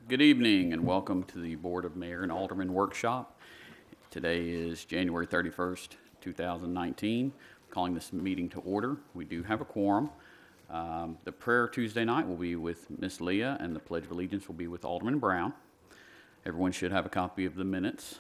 Good evening and welcome to the Board of Mayor and Aldermen Workshop. Today is January 31st, 2019. Calling this meeting to order. We do have a quorum. The prayer Tuesday night will be with Miss Leah and the Pledge of Allegiance will be with Alderman Brown. Everyone should have a copy of the minutes.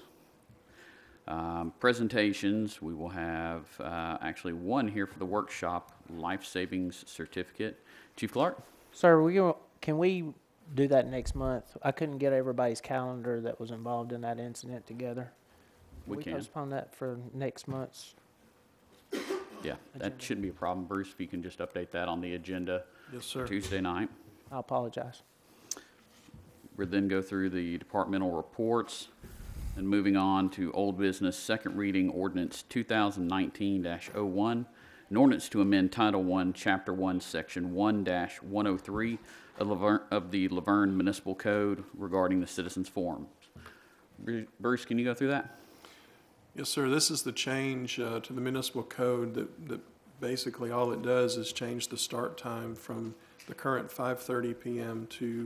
Presentations, we will have actually one here for the workshop, Life Savings Certificate. Chief Clark? Sir, can we do that next month? I couldn't get everybody's calendar that was involved in that incident together. We can. Postpone that for next month's? Yeah, that shouldn't be a problem. Bruce, if you can just update that on the agenda. Yes, sir. Tuesday night. I apologize. We'll then go through the departmental reports and moving on to old business, second reading ordinance 2019-01, an ordinance to amend Title I, Chapter 1, Section 1-103 of the Laverne Municipal Code regarding the citizens' forums. Bruce, can you go through that? Yes, sir. This is the change to the municipal code that basically all it does is change the start time from the current 5:30 p.m. to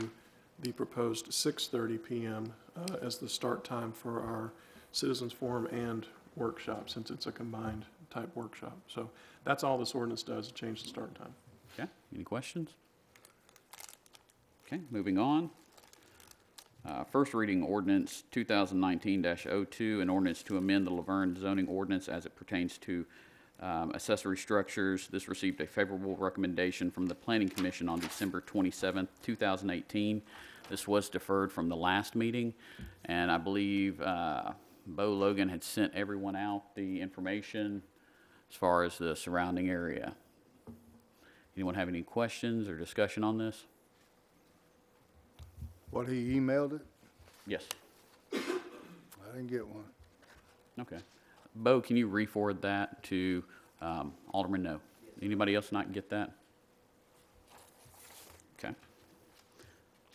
the proposed 6:30 p.m. As the start time for our citizens' forum and workshop, since it's a combined type workshop. So that's all this ordinance does, is change the start time. Okay, any questions? Okay, moving on. First reading ordinance 2019-02, an ordinance to amend the Laverne zoning ordinance as it pertains to accessory structures. This received a favorable recommendation from the Planning Commission on December 27th, 2018. This was deferred from the last meeting, and I believe Bo Logan had sent everyone out the information as far as the surrounding area. Anyone have any questions or discussion on this? What, he emailed it? Yes. I didn't get one. Okay. Bo, can you re-forward that to Alderman No? Anybody else not get that? Okay.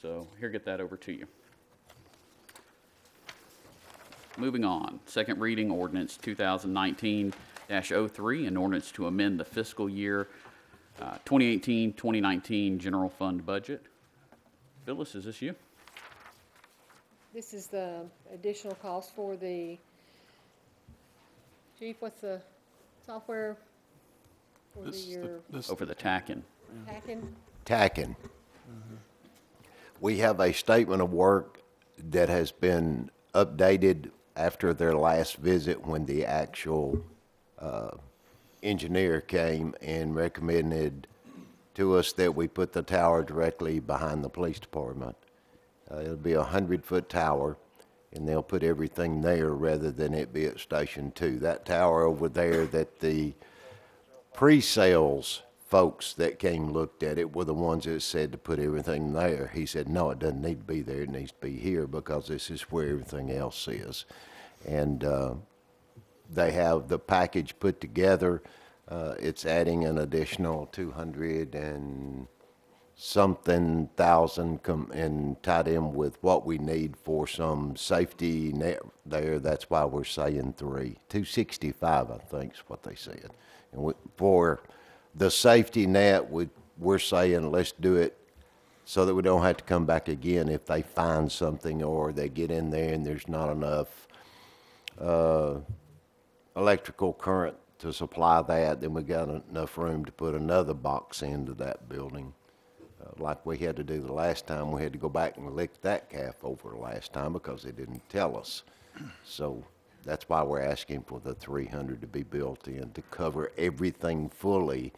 So here, get that over to you. Moving on. Second reading ordinance 2019-03, an ordinance to amend the fiscal year 2018-2019 general fund budget. Phyllis, is this you? This is the additional cost for the, Chief, what's the software for For the TACN. hacking? Tacking. We have a statement of work that has been updated after their last visit when the actual engineer came and recommended to us that we put the tower directly behind the police department. It'll be a 100-foot tower, and they'll put everything there rather than it be at Station 2. That tower over there that the pre-sales folks that came looked at it were the ones that said to put everything there. He said, no, it doesn't need to be there. It needs to be here because this is where everything else is. And they have the package put together. It's adding an additional 200 and something thousand and tied in with what we need for some safety net there. That's why we're saying 265, I think is what they said. And for the safety net, we're saying let's do it so that we don't have to come back again if they find something or they get in there and there's not enough electrical current to supply that, then we got enough room to put another box into that building. Like we had to do the last time, we had to go back and lick that calf over the last time because they didn't tell us. So that's why we're asking for the 300 to be built in to cover everything fully,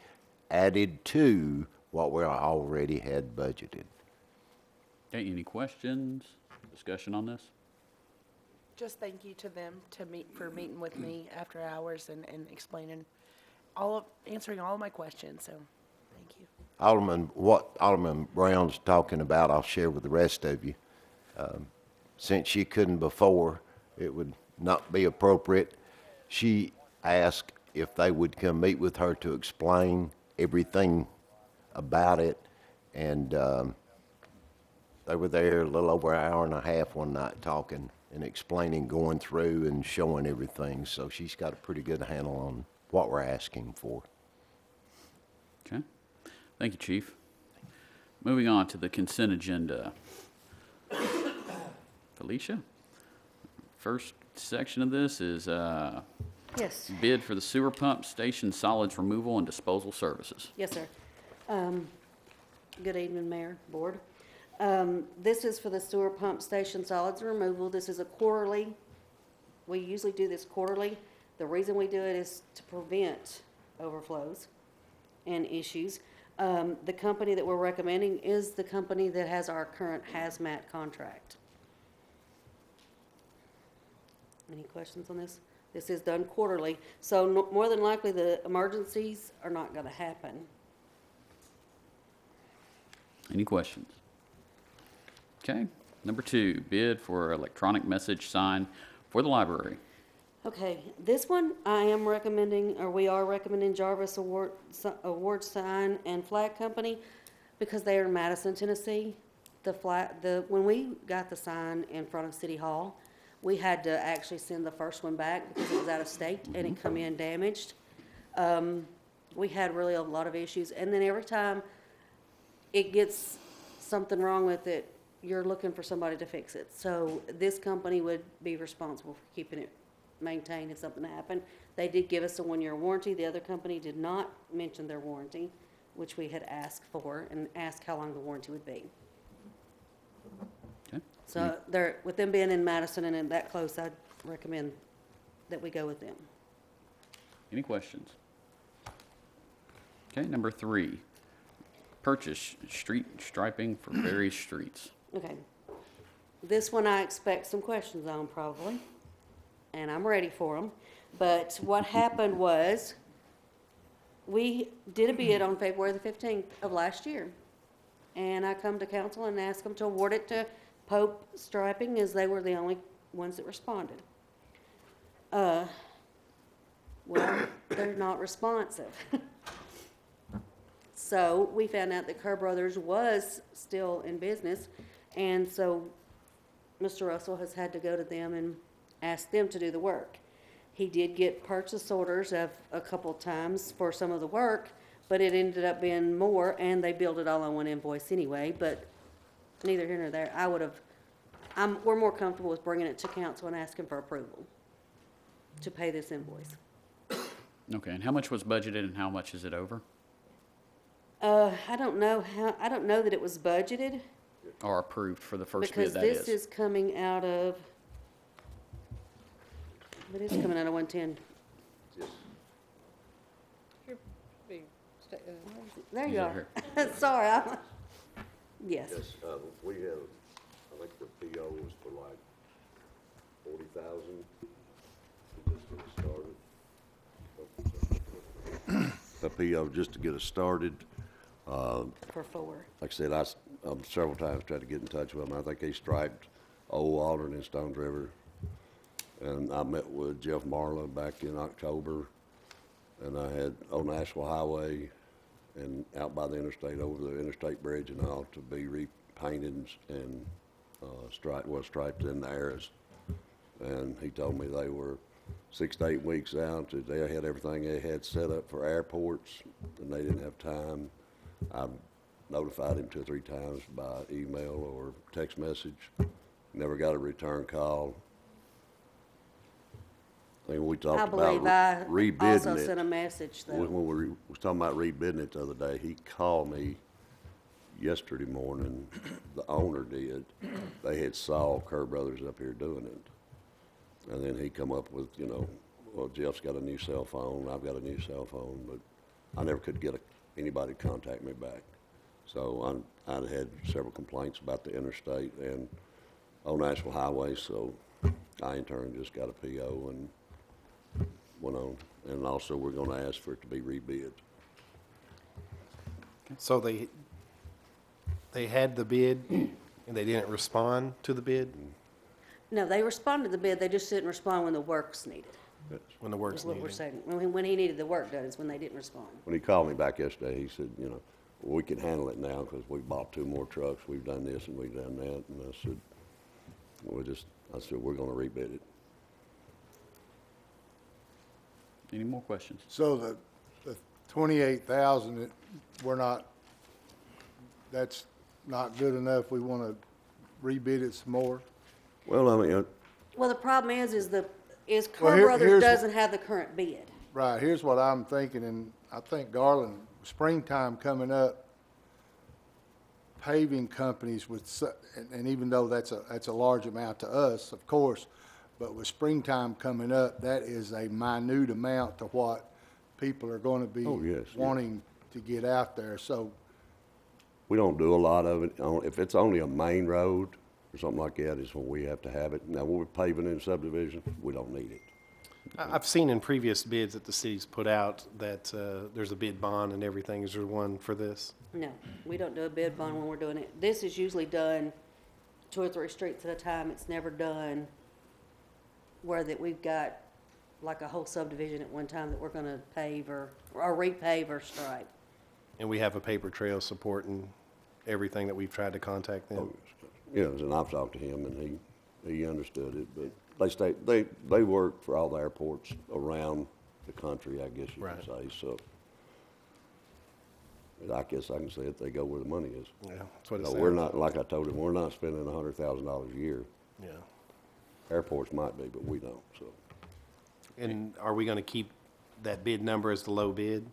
added to what we already had budgeted. Okay, any questions, discussion on this? Just thank you to them for meeting with me after hours and explaining answering all of my questions. So thank you. What Alderman Brown's talking about, I'll share with the rest of you. Since she couldn't before, it would not be appropriate. She asked if they would come meet with her to explain everything about it, and they were there a little over an hour and a half one night talking and explaining, going through and showing everything. So she's got a pretty good handle on what we're asking for. Okay. Thank you, Chief. Moving on to the consent agenda. Felicia. First section of this is Yes, bid for the sewer pump station solids removal and disposal services. yes, sir. Good evening, Mayor, Board. This is for the sewer pump station solids removal. This is a quarterly. We usually do this quarterly. The reason we do it is to prevent overflows and issues. The company that we're recommending is the company that has our current hazmat contract. Any questions on this? This is done quarterly, so more than likely the emergencies are not gonna happen. Any questions? Okay. Number 2, bid for electronic message sign for the library. Okay, this one I am recommending, or we are recommending Jarvis Award Sign and Flag Company because they are in Madison, Tennessee. When we got the sign in front of City Hall, we had to actually send the first one back because it was out of state and it come in damaged. We had really a lot of issues, and then every time it gets something wrong with it, you're looking for somebody to fix it. So this company would be responsible for keeping it maintained if something happened. They did give us a 1-year warranty. The other company did not mention their warranty, which we had asked for and asked how long the warranty would be. Okay. So with them being in Madison and in that close, I'd recommend that we go with them. Any questions? Okay. Number 3, purchase street striping for various streets. Okay. This one I expect some questions on probably, and I'm ready for them. But what happened was, we did a bid on February the 15th of last year. And I come to council and ask them to award it to Pope Striping, as they were the only ones that responded. Well, they're not responsive. So we found out that Kerr Brothers was still in business, and so Mr. Russell has had to go to them and ask them to do the work. He did get purchase orders of a couple times for some of the work, but it ended up being more, and they billed it all on one invoice anyway, but neither here nor there. We're more comfortable with bringing it to council and asking for approval to pay this invoice. Okay. And how much was budgeted and how much is it over? I don't know that it was budgeted, Or approved for the first because bid, that this is coming out of, it is coming out of 110. There Is you it are. here? Sorry, yes. Yes, we have, I think the PO was for like 40,000 to just get us started. A PO just to get us started. For 4. Like I said, I several times tried to get in touch with them. I think they striped Old Aldermen and Stones River. And I met with Jeff Marla back in October. And I had on Nashville Highway and out by the interstate, over the interstate bridge and all, to be repainted and striped in the areas. And he told me they were 6 to 8 weeks out. They had everything they had set up for airports, and they didn't have time. I've notified him 2 or 3 times by email or text message. Never got a return call. I think we I talked believe about I rebidding also it. sent a message though. When we was talking about rebidding it the other day, he called me yesterday morning, the owner did. They had saw Kerr Brothers up here doing it. And then he come up with, well, Jeff's got a new cell phone, I've got a new cell phone, but I never could get anybody to contact me back. So I'd had several complaints about the interstate and Old Nashville Highway, so I in turn just got a PO and went on. And also, we're gonna ask for it to be rebid. So they had the bid and they didn't respond to the bid No, they responded to the bid, they just didn't respond when the work's needed. when the Is work's what we're needed? saying. When he needed the work done is when they didn't respond. When he called me back yesterday, he said, we can handle it now because we bought 2 more trucks, we've done this and we've done that. And I said, we're gonna rebid it. Any more questions? So the 28,000, that's not good enough, we want to rebid it some more? Well, I mean, Well, the problem is Well, Kerr Brothers here's- doesn't have the current bid. Right, here's what I'm thinking, and I think Garland, springtime coming up, paving companies with, and even though that's a large amount to us, of course, but with springtime coming up, that is a minute amount to what people are gonna be Oh, yes, yes. wanting to get out there, so, we don't do a lot of it. If it's only a main road or something like that, is when we have to have it. Now, when we're paving in subdivision, we don't need it. I've seen in previous bids that the city's put out that there's a bid bond and everything. Is there one for this? No, we don't do a bid bond when we're doing it. This is usually done 2 or 3 streets at a time. It's never done where that we've got like a whole subdivision at one time that we're gonna pave or repave or stripe. And we have a paper trail supporting everything that we've tried to contact them. You know, and I've talked to him, and he understood it, but they work for all the airports around the country, I guess you Right. could say, so. But I guess I can say it, they go where the money is. Yeah, that's what it No, sounds we're not, like I told him, we're not spending $100,000 a year. Yeah. Airports might be, but we don't, so. And are we gonna keep that bid number as the low bid?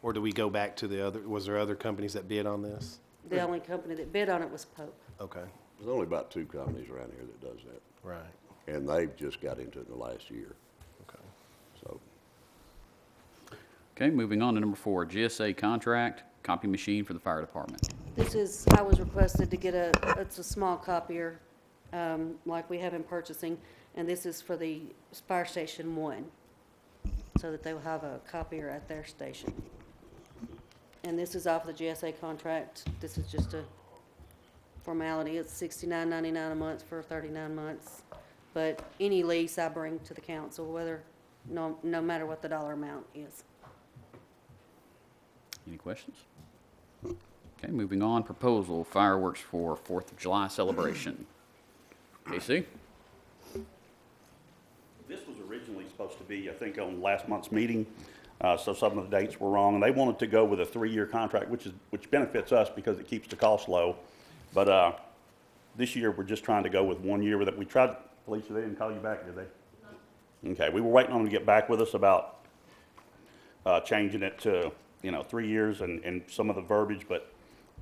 Or do we go back to the other, was there other companies that bid on this? The only company that bid on it was Pope. Okay, There's only about 2 companies around here that does that, right, and they've just got into it in the last year, okay. so. Okay, moving on to number 4, GSA contract, copy machine for the fire department. This is, I was requested to get it's a small copier, like we have in purchasing, and this is for the Fire Station 1, so that they will have a copier at their station. And this is off the GSA contract. This is just a formality. It's $69.99 a month for 39 months. But any lease I bring to the council, no matter what the dollar amount is. Any questions? Okay, moving on, proposal, fireworks for 4th of July celebration. Casey? This was originally supposed to be, I think, on last month's meeting, so some of the dates were wrong. And they wanted to go with a 3-year contract, which benefits us because it keeps the cost low. But this year, we're just trying to go with 1 year. That we tried, Felicia, they didn't call you back, did they? No. Okay, we were waiting on them to get back with us about changing it to, 3 years and some of the verbiage. But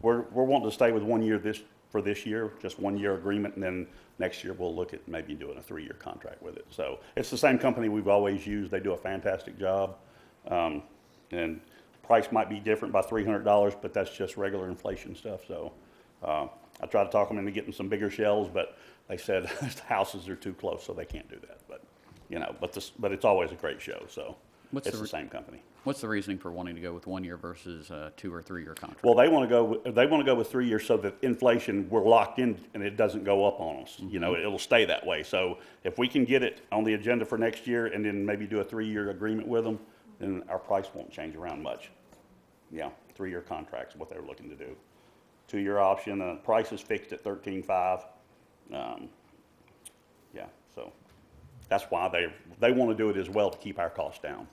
we're wanting to stay with 1 year for this year, just 1 year agreement, and then next year we'll look at maybe doing a 3-year contract with it. So it's the same company we've always used. They do a fantastic job. And price might be different by $300, but that's just regular inflation stuff. So I tried to talk them into getting some bigger shells, but they said the houses are too close, so they can't do that. But but it's always a great show. So it's the same company. What's the reasoning for wanting to go with 1 year versus a 2 or 3 year contract? Well, they want to go with 3 years so that inflation, we're locked in and it doesn't go up on us. Mm-hmm. It'll stay that way. So if we can get it on the agenda for next year and then maybe do a 3-year agreement with them, then our price won't change around much. Yeah, 3-year contracts is what they're looking to do. 2-year option, price is fixed at $13,500. Yeah, so that's why they want to do it as well to keep our costs down.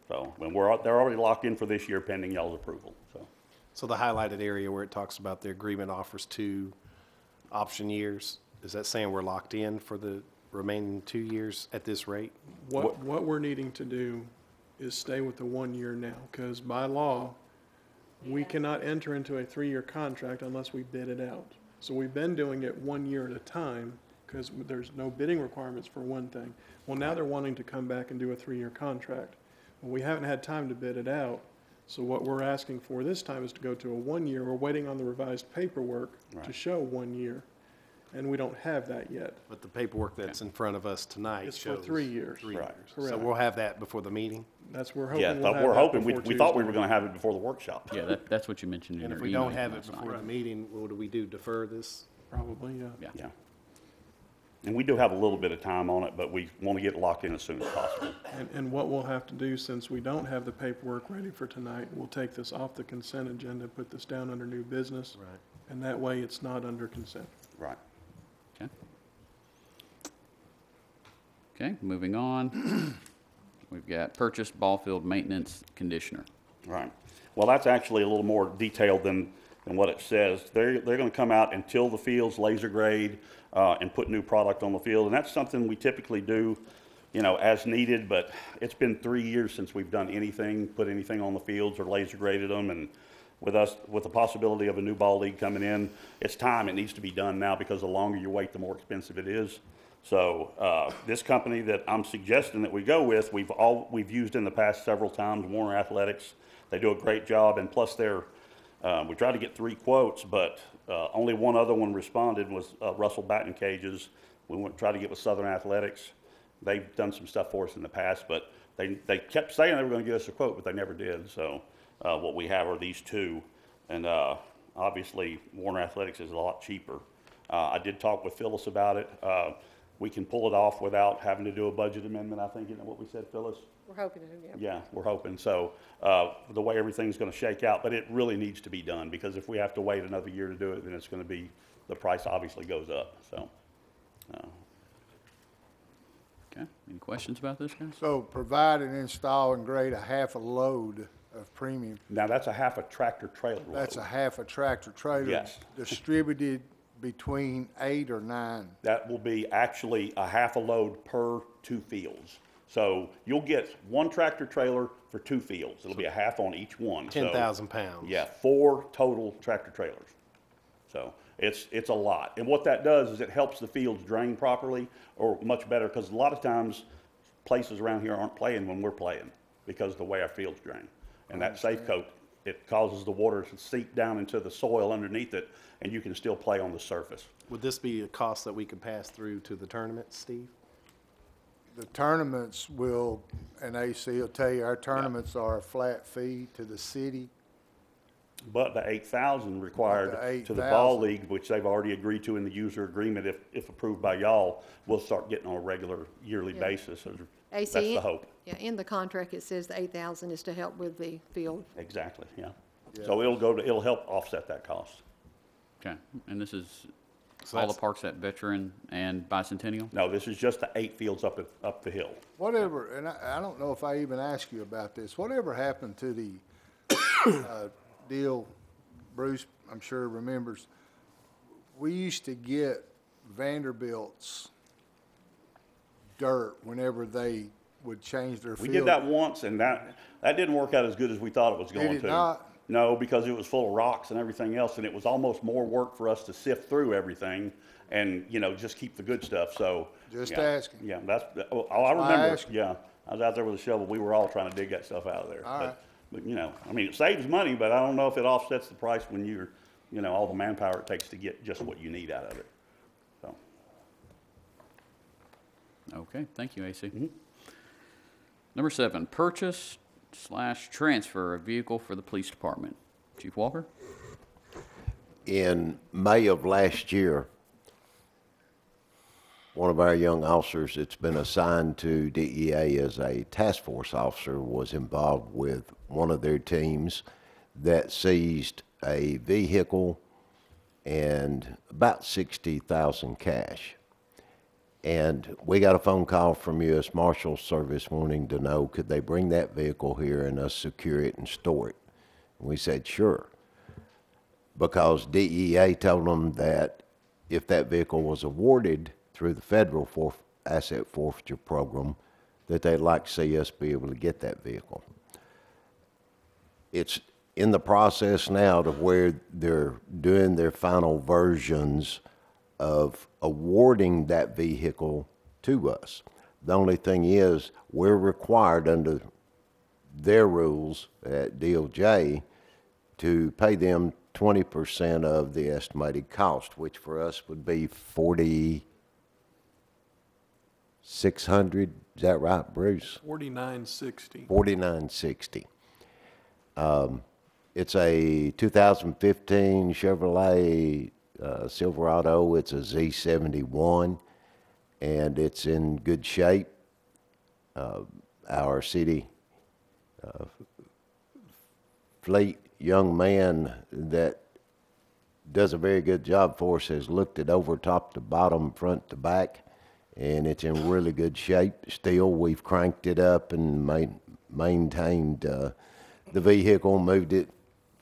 So when they're already locked in for this year pending y'all's approval, so. So the highlighted area where it talks about the agreement offers 2 option years, is that saying we're locked in for the remaining 2 years at this rate? what we're needing to do is stay with the 1 year now, because by law, we cannot enter into a 3-year contract unless we bid it out. So we've been doing it 1 year at a time, because there's no bidding requirements for one thing. Well, now they're wanting to come back and do a 3-year contract. Well, we haven't had time to bid it out, so what we're asking for this time is to go to a 1 year. We're waiting on the revised paperwork to Right. show 1 year, and we don't have that yet. But the paperwork that's in front of us tonight It's for shows 3 years. 3 Right. years. So Correct. we'll have that before the meeting? That's, we're hoping Yeah, we'll but have we're that hoping, we before thought we Tuesday. were going to have it before the workshop. Yeah, that's what you mentioned in And your if we email don't have it last before night. the meeting, what do we do, defer this? Probably, yeah. Yeah. Yeah. And we do have a little bit of time on it, but we want to get locked in as soon as possible. And what we'll have to do, since we don't have the paperwork ready for tonight, we'll take this off the consent agenda, put this down under new business. Right. And that way it's not under consent. Right. Okay. Okay, moving on. We've got purchase Ballfield maintenance conditioner. Right. Well, that's actually a little more detailed than than what it says. They're going to come out and till the fields, laser grade, and put new product on the field. And that's something we typically do, you know, as needed, but it's been 3 years since we've done anything, put anything on the fields or laser graded them. And with the possibility of a new ball league coming in, it's time. It needs to be done now, because the longer you wait, the more expensive it is. So this company that I'm suggesting that we go with, we've used in the past several times, Warner Athletics. They do a great job, and plus we tried to get 3 quotes, but only one other one responded, was Russell Batting Cages. We went tried to get with Southern Athletics. They've done some stuff for us in the past, but they kept saying they were going to give us a quote, but they never did. So what we have are these 2, and obviously Warner Athletics is a lot cheaper. I did talk with Phyllis about it. We can pull it off without having to do a budget amendment, I think. Isn't that what we said, Phyllis? We're hoping to, yeah. Yeah, we're hoping. So the way everything's going to shake out, but it really needs to be done, because if we have to wait another year to do it, then it's going to be, the price obviously goes up. So. Okay, any questions about this, guys? So provide and install and grade a half a load of premium. Now, that's a half a tractor trailer load. That's a half a tractor trailer. Yes. Distributed between 8 or 9. That will be actually a half a load per 2 fields. So you'll get 1 tractor trailer for 2 fields. It'll be a half on each one. 10,000 pounds. Yeah, 4 total tractor trailers. So it's a lot. And what that does is it helps the fields drain properly, or much better, because a lot of times places around here aren't playing when we're playing because of the way our fields drain. And that safe coat, it causes the water to seep down into the soil underneath it, and you can still play on the surface. Would this be a cost that we could pass through to the tournament, Steve? The tournaments will, and AC will tell you, our tournaments are a flat fee to the city. But the 8,000 required to the 8,000. ball league, which they've already agreed to in the user agreement, if approved by y'all, we'll start getting on a regular yearly Yeah. basis. AC, That's the hope. Yeah, in the contract, it says the 8,000 is to help with the field. Exactly, yeah. Yeah. So it'll help offset that cost. Okay, and this is So all the that's- parks at Veteran and Bicentennial? No, this is just the 8 fields up the hill. Whatever, and I don't know if I even asked you about this, whatever happened to the deal, Bruce, I'm sure remembers, we used to get Vanderbilt's dirt whenever they would change their We field. did that once, and that didn't work out as good as we thought it was going to. Did it not? No, because it was full of rocks and everything else, and it was almost more work for us to sift through everything and, just keep the good stuff, so. Just yeah. asking. Yeah, I why I remember, asked. yeah. I was out there with a shovel. We were all trying to dig that stuff out of there. All right. But, it saves money, but I don't know if it offsets the price when you're, all the manpower it takes to get just what you need out of it, so. Okay, thank you, AC. Number 7, purchase/transfer a vehicle for the police department. Chief Walker? In May of last year, one of our young officers that's been assigned to DEA as a task force officer was involved with one of their teams that seized a vehicle and about 60,000 cash. And we got a phone call from U.S. Marshals Service wanting to know, could they bring that vehicle here and us secure it and store it? And we said, sure. Because DEA told them that if that vehicle was awarded through the federal asset forfeiture program, that they'd like to see us be able to get that vehicle. It's in the process now to where they're doing their final versions of awarding that vehicle to us. The only thing is, we're required under their rules at DOJ to pay them 20% of the estimated cost, which for us would be $4,600. Is that right, Bruce? 4960. $4,960. It's a 2015 Chevrolet Silverado. It's a Z71, and it's in good shape. Our city fleet young man that does a very good job for us has looked it over top to bottom, front to back, and it's in really good shape. Still, we've cranked it up and maintained the vehicle, moved it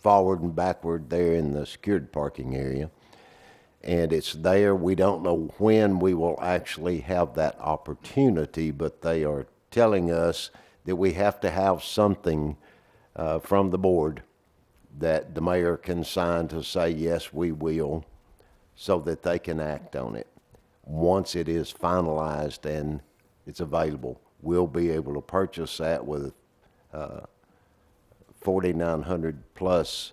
forward and backward there in the secured parking area. And it's there. We don't know when we will actually have that opportunity, but they are telling us that we have to have something from the board that the mayor can sign to say, yes, we will, so that they can act on it. Once it is finalized and it's available, we'll be able to purchase that with $4,900 plus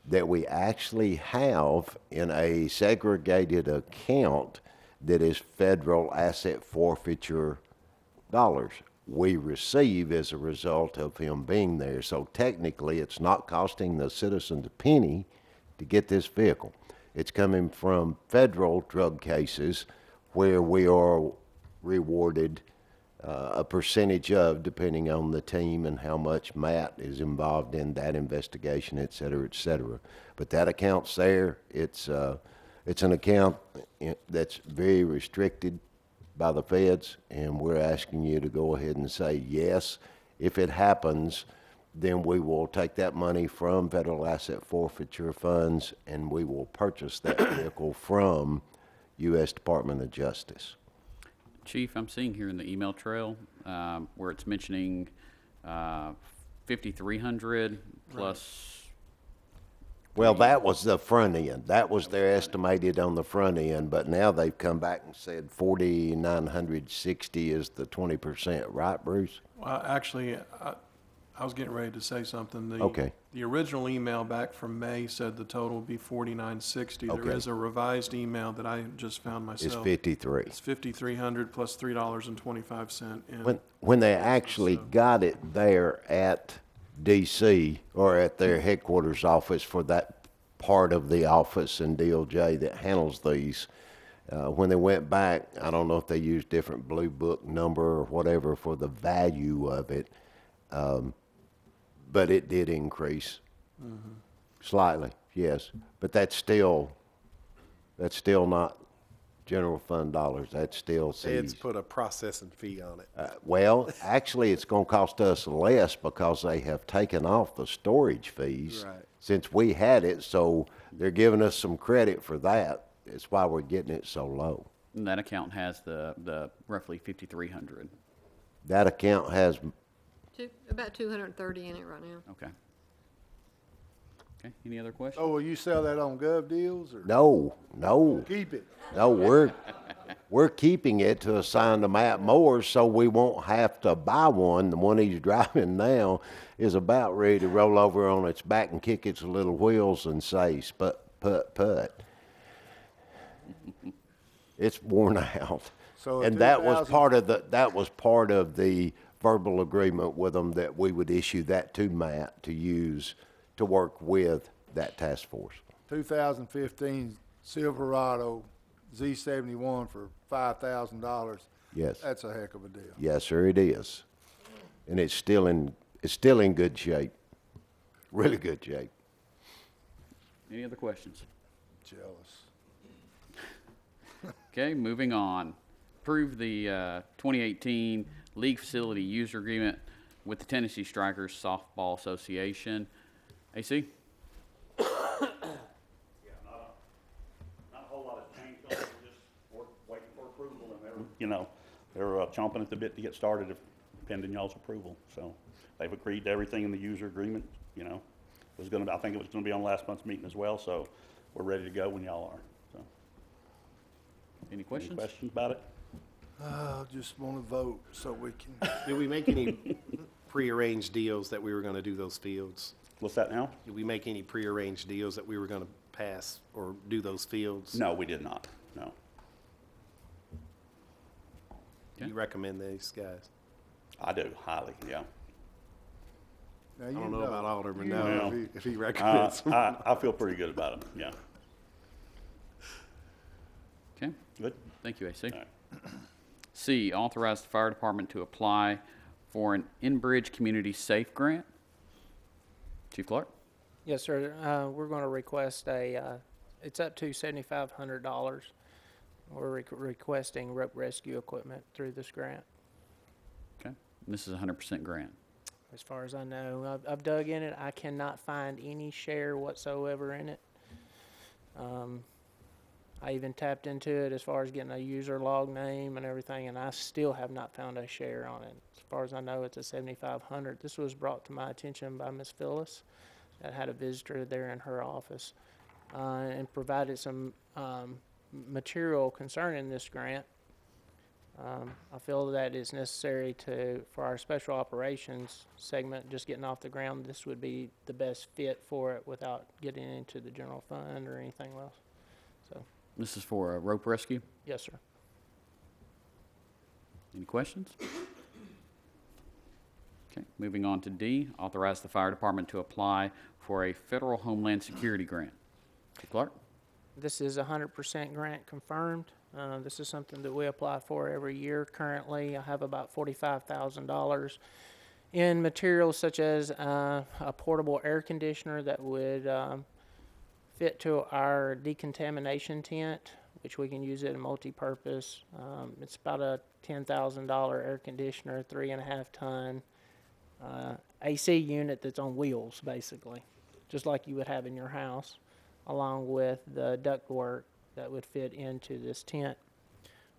that we actually have in a segregated account that is federal asset forfeiture dollars we receive as a result of him being there. So technically, it's not costing the citizens a penny to get this vehicle. It's coming from federal drug cases where we are rewarded a percentage of, depending on the team and how much Matt is involved in that investigation, et cetera, et cetera. But that account's there. It's an account that's very restricted by the feds, and we're asking you to go ahead and say yes. If it happens, then we will take that money from federal asset forfeiture funds and we will purchase that vehicle from U.S. Department of Justice. Chief, I'm seeing here in the email trail where it's mentioning 5,300 plus. Well, that was the front end. That was their estimated on the front end, but now they've come back and said 4,960 is the 20%, right, Bruce? Well, actually, I was getting ready to say something. Okay. The original email back from May said the total would be 4,960. Okay. There is a revised email that I just found myself. It's 53. It's 5,300 plus $3.25. When they actually got it there at DC or at their headquarters office for that part of the office in DOJ that handles these, when they went back, I don't know if they used different blue book number or whatever for the value of it, but it did increase slightly, yes. But that's still not general fund dollars. That's still Feds seized. put a processing fee on it. Well, actually, it's going to cost us less because they have taken off the storage fees Right. since we had it, so they're giving us some credit for that. It's why we're getting it so low. And that account has the roughly 5,300. That account has, About 230 in it right now. Okay. Okay, any other questions? So will you sell that on Gov Deals or no, keep it? no, we're keeping it to assign to Matt Moore so we won't have to buy one. The one he's driving now is about ready to roll over on its back and kick its little wheels and say, put. It's worn out. So And that was part of the verbal agreement with them that we would issue that to Matt to use to work with that task force. 2015 Silverado Z71 for $5,000. Yes. That's a heck of a deal. Yes, sir, it is. And it's still in good shape. Really good shape. Any other questions? Jealous. Okay, moving on. Approve the 2018 League Facility User Agreement with the Tennessee Strikers Softball Association. AC? Yeah, not a whole lot of change, on it, we're just waiting for approval, and they're chomping at the bit to get started pending y'all's approval. So they've agreed to everything in the user agreement, I think it was gonna be on last month's meeting as well, so we're ready to go when y'all are, so. Any questions? Any questions about it? I just want to vote so we can. Did we make any prearranged deals that we were gonna do those fields? What's that now? Did we make any prearranged deals that we were gonna pass or do those fields? No, we did not, no. Do you recommend these guys? I do, highly, yeah. Now, I don't know about Alderman you now, know. if he recommends them. I feel pretty good about them, yeah. Okay, Good? thank you, AC. All right. C, authorize the fire department to apply for an in-bridge community safe grant. Chief Clark? Yes, sir. We're going to request it's up to $7,500. We're requesting rope rescue equipment through this grant. Okay, and this is a 100% grant. as far as I know. I've dug in it. I cannot find any share whatsoever in it. I even tapped into it as far as getting a user log name and everything, and I still have not found a share on it. As far as I know, it's a 7500. This was brought to my attention by Ms. Phyllis that had a visitor there in her office, and provided some material concerning this grant. I feel that it's necessary for our special operations segment, just getting off the ground, this would be the best fit for it without getting into the general fund or anything else. So, This is for a rope rescue. yes, sir. Any questions? Okay, moving on to D, authorize the fire department to apply for a federal Homeland Security grant. Chief Clark? This is 100% grant confirmed. This is something that we apply for every year. Currently, I have about $45,000 in materials such as a portable air conditioner that would fit to our decontamination tent, which we can use it in multi-purpose. It's about a $10,000 air conditioner, 3.5 ton AC unit that's on wheels, basically, just like you would have in your house, along with the ductwork that would fit into this tent.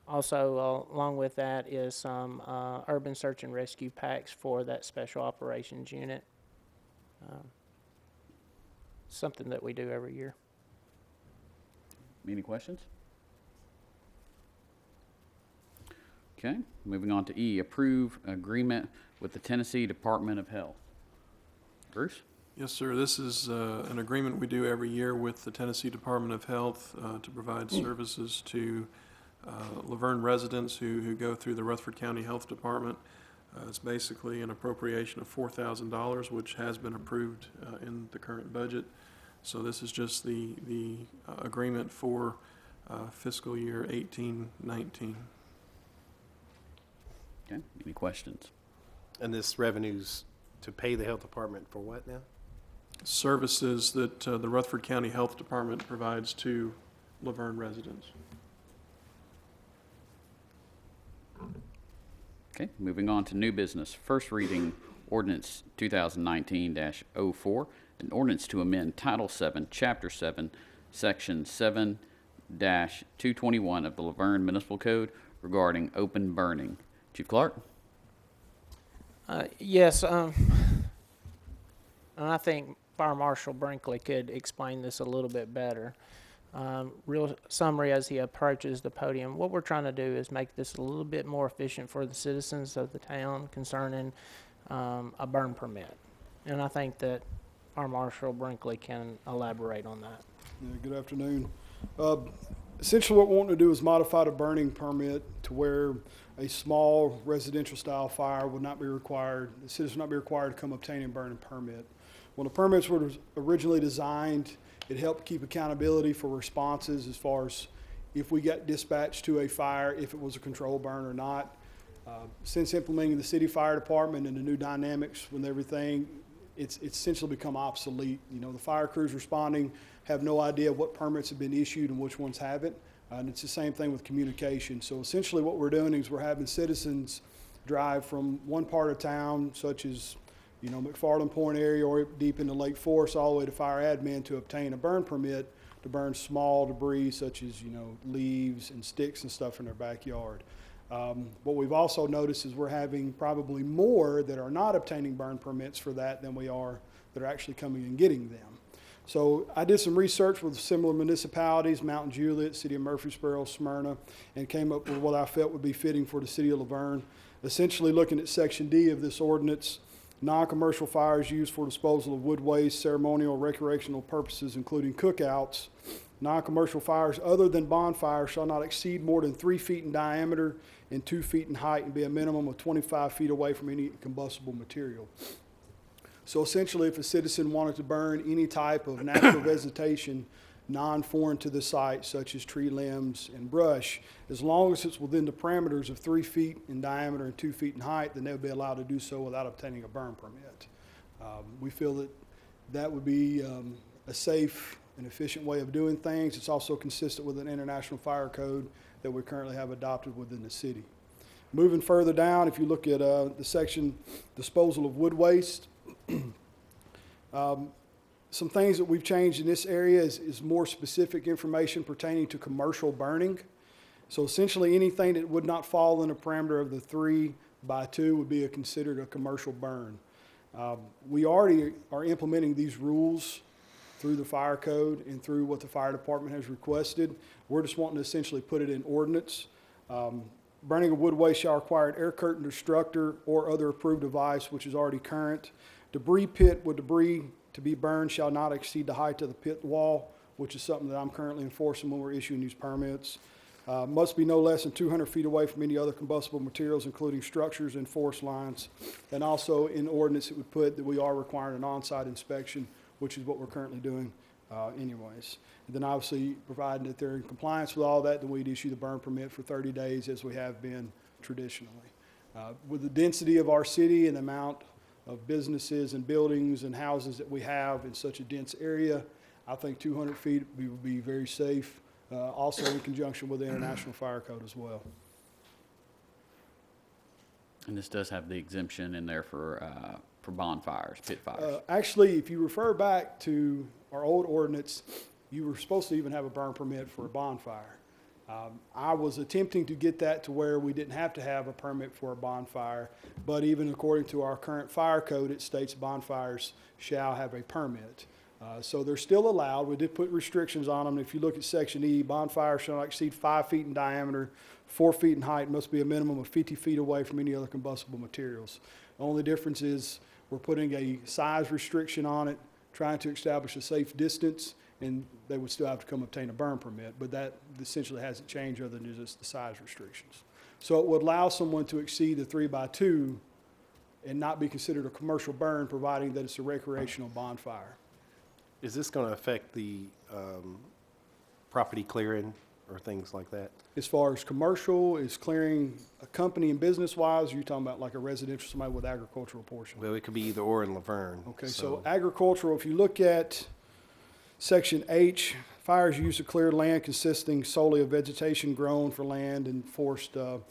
Also, along with that is some urban search and rescue packs for that special operations unit. Something that we do every year. Any questions? Okay, moving on to E, approve agreement with the Tennessee Department of Health. Bruce? Yes, sir. This is an agreement we do every year with the Tennessee Department of Health to provide services to Laverne residents who go through the Rutherford County Health Department. It's basically an appropriation of $4,000, which has been approved in the current budget. So this is just the agreement for fiscal year 18-19. Okay, any questions? And this revenue's to pay the health department for what now? Services that the Rutherford County Health Department provides to Laverne residents. Okay, moving on to new business. First reading ordinance 2019-04, an ordinance to amend Title 7, Chapter 7, Section 7-221 of the Laverne Municipal Code regarding open burning. Chief Clark? Yes, and I think Fire Marshal Brinkley could explain this a little bit better. Real summary as he approaches the podium. What we're trying to do is make this a little bit more efficient for the citizens of the town concerning a burn permit. And I think that Fire Marshal Brinkley can elaborate on that. Yeah, good afternoon. Essentially what we're wanting to do is modify the burning permit to where a small residential style fire would not be required, the citizens would not be required to come obtain and burn a permit. When the permits were originally designed, it helped keep accountability for responses as far as if we got dispatched to a fire, if it was a controlled burn or not. Since implementing the city fire department and the new dynamics with everything, it's essentially become obsolete. You know, the fire crews responding have no idea what permits have been issued and which ones haven't. And it's the same thing with communication. So essentially what we're doing is we're having citizens drive from one part of town, such as, you know, McFarland Point area or deep into Lake Forest, all the way to fire admin to obtain a burn permit to burn small debris such as, you know, leaves and sticks and stuff in their backyard. What we've also noticed is we're having probably more that are not obtaining burn permits for that than we are that are actually coming and getting them. So I did some research with similar municipalities, Mountain Juliet, City of Murfreesboro, Smyrna, and came up with what I felt would be fitting for the City of Laverne. Essentially looking at Section D of this ordinance, non-commercial fires used for disposal of wood waste, ceremonial or recreational purposes, including cookouts. Non-commercial fires other than bonfires shall not exceed more than 3 feet in diameter and 2 feet in height and be a minimum of 25 feet away from any combustible material. So essentially, if a citizen wanted to burn any type of natural vegetation non-foreign to the site, such as tree limbs and brush, as long as it's within the parameters of 3 feet in diameter and 2 feet in height, then they would be allowed to do so without obtaining a burn permit. We feel that that would be a safe and efficient way of doing things. It's also consistent with an international fire code that we currently have adopted within the city. Moving further down, if you look at the section disposal of wood waste, some things that we've changed in this area is more specific information pertaining to commercial burning. So essentially, anything that would not fall in the parameter of the 3x2 would be considered a commercial burn. We already are implementing these rules through the fire code and through what the fire department has requested. We're just wanting to essentially put it in ordinance. Burning of wood waste shall require an air curtain destructor or other approved device, which is already current. Debris pit with debris to be burned shall not exceed the height of the pit wall, which is something that I'm currently enforcing when we're issuing these permits. Must be no less than 200 feet away from any other combustible materials, including structures and forest lines. And also in ordinance, it would put that we are requiring an on-site inspection, which is what we're currently doing anyways. And then obviously, providing that they're in compliance with all that, then we'd issue the burn permit for 30 days as we have been traditionally. With the density of our city and the amount of businesses and buildings and houses that we have in such a dense area, I think 200 feet would be very safe, also in conjunction with the International Fire Code as well. And this does have the exemption in there for bonfires, pit fires. Actually, if you refer back to our old ordinance, you were supposed to even have a burn permit for a bonfire. I was attempting to get that to where we didn't have to have a permit for a bonfire, but even according to our current fire code, it states bonfires shall have a permit. So they're still allowed. We did put restrictions on them. If you look at section E, bonfires shall not exceed 5 feet in diameter, 4 feet in height, must be a minimum of 50 feet away from any other combustible materials. The only difference is we're putting a size restriction on it, trying to establish a safe distance, and they would still have to come obtain a burn permit, but that essentially hasn't changed other than just the size restrictions. So it would allow someone to exceed the 3x2 and not be considered a commercial burn, providing that it's a recreational bonfire. Is this going to affect the property clearing or things like that? As far as commercial, is clearing a company and business-wise, you're talking about like a residential, somebody with agricultural portion? Well, it could be either or in Laverne. Okay, so agricultural, if you look at section H, fires used to clear land consisting solely of vegetation grown for land and forest and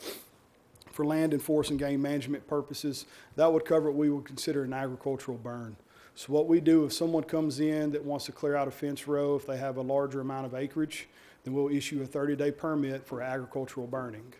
game management purposes, that would cover what we would consider an agricultural burn. So what we do, if someone comes in that wants to clear out a fence row, if they have a larger amount of acreage, then we'll issue a 30-day permit for agricultural burning.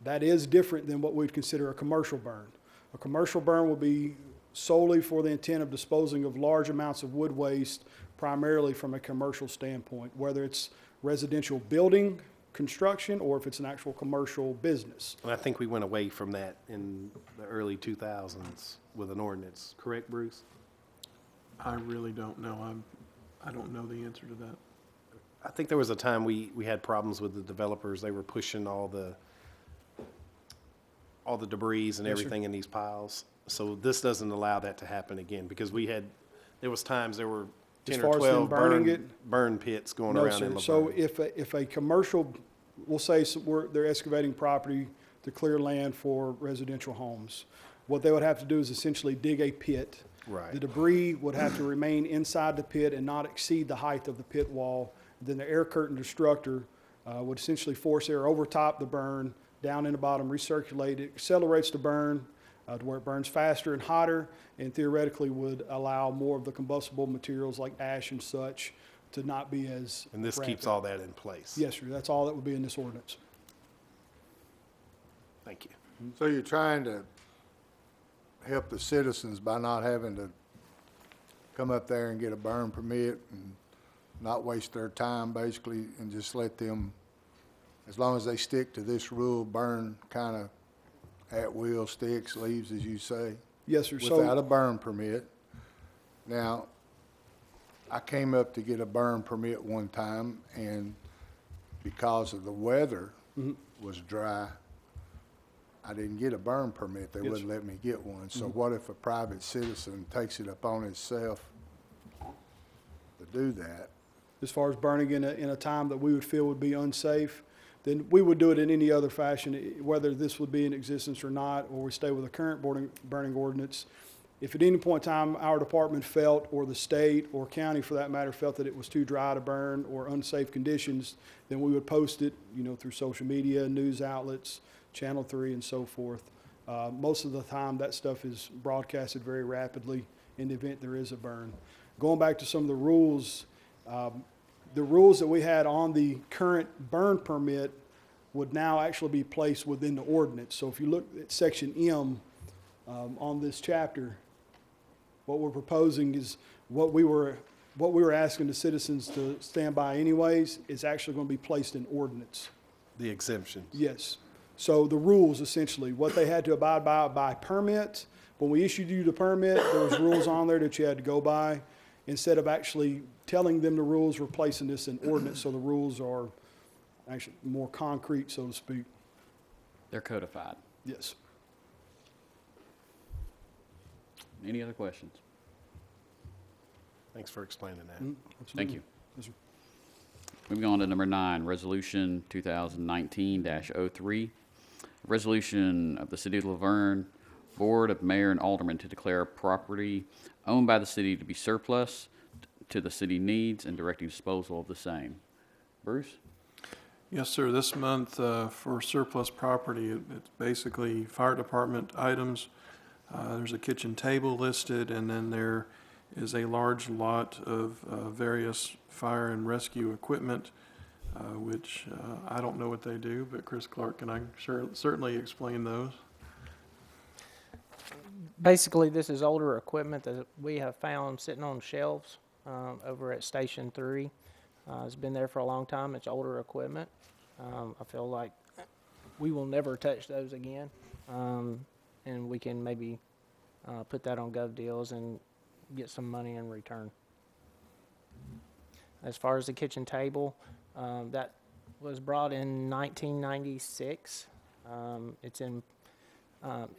That is different than what we'd consider a commercial burn. A commercial burn will be solely for the intent of disposing of large amounts of wood waste, primarily from a commercial standpoint, whether it's residential building, construction, or if it's an actual commercial business. And I think we went away from that in the early 2000s with an ordinance. Correct, Bruce? I really don't know. I don't know the answer to that. I think there was a time we had problems with the developers. They were pushing all the debris and everything in these piles. So this doesn't allow that to happen again, because there was times there were 10 or 12 burn pits going around in Laverne. So if a commercial, we'll say they're excavating property to clear land for residential homes, what they would have to do is essentially dig a pit. Right. The debris would have to remain inside the pit and not exceed the height of the pit wall. Then the air curtain destructor would essentially force air over top the burn, down in the bottom, recirculate it, accelerates the burn to where it burns faster and hotter, and theoretically would allow more of the combustible materials like ash and such to not be as And this keeps rampant. all that in place? Yes, sir. That's all that would be in this ordinance. Thank you. So you're trying to help the citizens by not having to come up there and get a burn permit and not waste their time, basically, and just let them, as long as they stick to this rule, burn kind of at will, sticks, leaves, as you say. Yes, sir. Without a burn permit. Now, I came up to get a burn permit one time, and because of the weather was dry, I didn't get a burn permit. They wouldn't let me get one. So what if a private citizen takes it upon himself to do that? As far as burning in a time that we would feel would be unsafe, then we would do it in any other fashion, whether this would be in existence or not, or we stay with the current burning ordinance. If at any point in time our department felt, or the state or county for that matter, felt that it was too dry to burn or unsafe conditions, then we would post it, through social media, news outlets, Channel 3, and so forth. Most of the time, that stuff is broadcasted very rapidly in the event there is a burn. Going back to some of the rules that we had on the current burn permit would now actually be placed within the ordinance. So if you look at section M on this chapter, what we're proposing is what we were asking the citizens to stand by anyways is actually going to be placed in ordinance. The exemptions. Yes. So the rules, essentially, what they had to abide by permit. When we issued you the permit, there was rules on there that you had to go by. Instead of actually telling them the rules, we're placing this in ordinance, so the rules are actually more concrete, so to speak. They're codified. Yes. Any other questions? Thanks for explaining that. Thank you. Yes, sir. Moving on to number 9, Resolution 2019-03. Resolution of the City of Laverne Board of Mayor and Aldermen to declare property owned by the city to be surplus to the city needs and directing disposal of the same. Bruce? Yes, sir. This month, for surplus property, it's basically fire department items. There's a kitchen table listed, and then there is a large lot of various fire and rescue equipment, which I don't know what they do, but Chris Clark can certainly explain those. Basically, this is older equipment that we have found sitting on shelves over at Station 3. It's been there for a long time. It's older equipment. I feel like we will never touch those again, and we can maybe put that on Gov Deals and get some money in return. As far as the kitchen table, that was brought in 1996.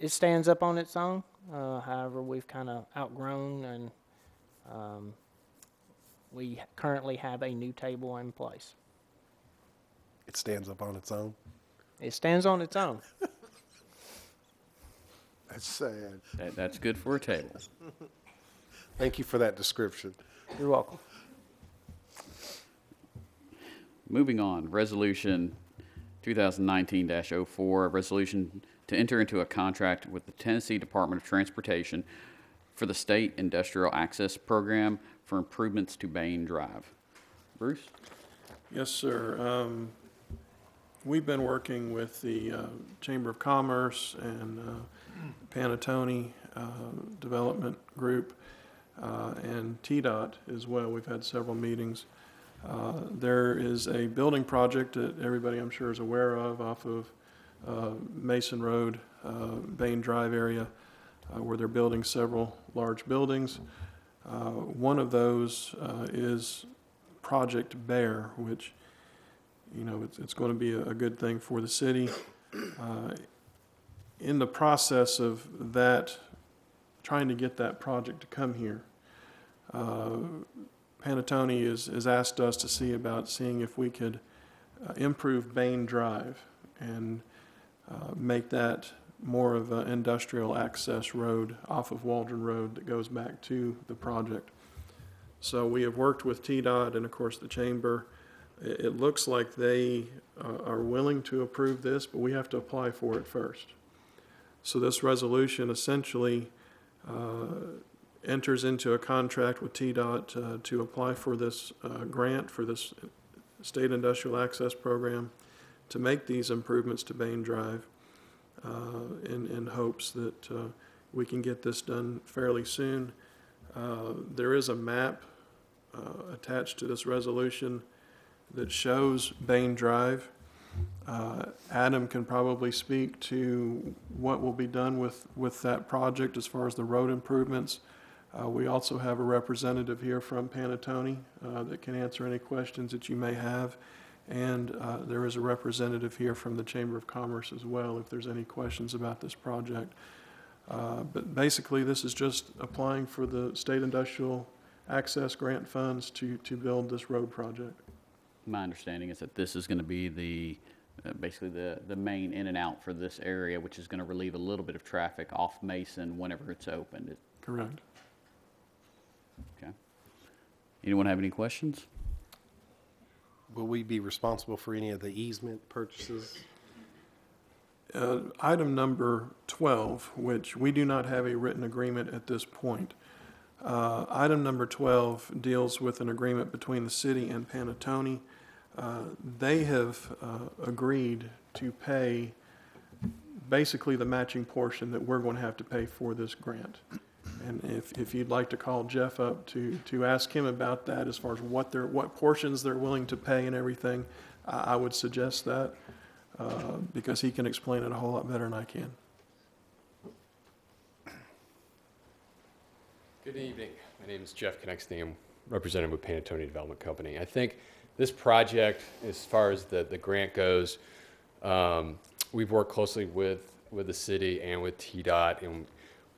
It stands up on its own. However, we've kind of outgrown, and we currently have a new table in place. It stands up on its own. It stands on its own. That's sad. That's good for a table. Thank you for that description. You're welcome. Moving on, Resolution 2019-04, a resolution to enter into a contract with the Tennessee Department of Transportation for the State Industrial Access Program for improvements to Bain Drive. Bruce? Yes, sir. We've been working with the Chamber of Commerce and Panatone Development Group and TDOT as well. We've had several meetings. There is a building project that everybody I'm sure is aware of off of Mason Road, Bain Drive area, where they're building several large buildings. One of those is Project Bear, which, you know, it's going to be a good thing for the city. In the process of that, trying to get that project to come here, Panatone has asked us to see about seeing if we could improve Bain Drive and make that more of an industrial access road off of Waldron Road that goes back to the project. So we have worked with TDOT and of course the Chamber. It looks like they are willing to approve this, but we have to apply for it first. So this resolution essentially enters into a contract with TDOT to apply for this grant for this State Industrial Access Program to make these improvements to Bain Drive in hopes that we can get this done fairly soon. There is a map attached to this resolution that shows Bain Drive. Adam can probably speak to what will be done with that project as far as the road improvements. We also have a representative here from Panatone that can answer any questions that you may have. And there is a representative here from the Chamber of Commerce as well if there's any questions about this project. But basically, this is just applying for the State Industrial Access Grant funds to build this road project. My understanding is that this is going to be the basically the main in and out for this area, which is going to relieve a little bit of traffic off Mason whenever it's opened. Correct. Okay. Anyone have any questions? Will we be responsible for any of the easement purchases? Item number 12, which we do not have a written agreement at this point. Item number 12 deals with an agreement between the city and Panattoni. They have agreed to pay basically the matching portion that we're going to have to pay for this grant. And if you'd like to call Jeff up to ask him about that as far as what portions they're willing to pay and everything, I would suggest that. Because he can explain it a whole lot better than I can. Good evening. My name is Jeff Connexty. I'm representing with Panattoni Development Company. I think this project, as far as the grant goes, we've worked closely with the city and with TDOT, and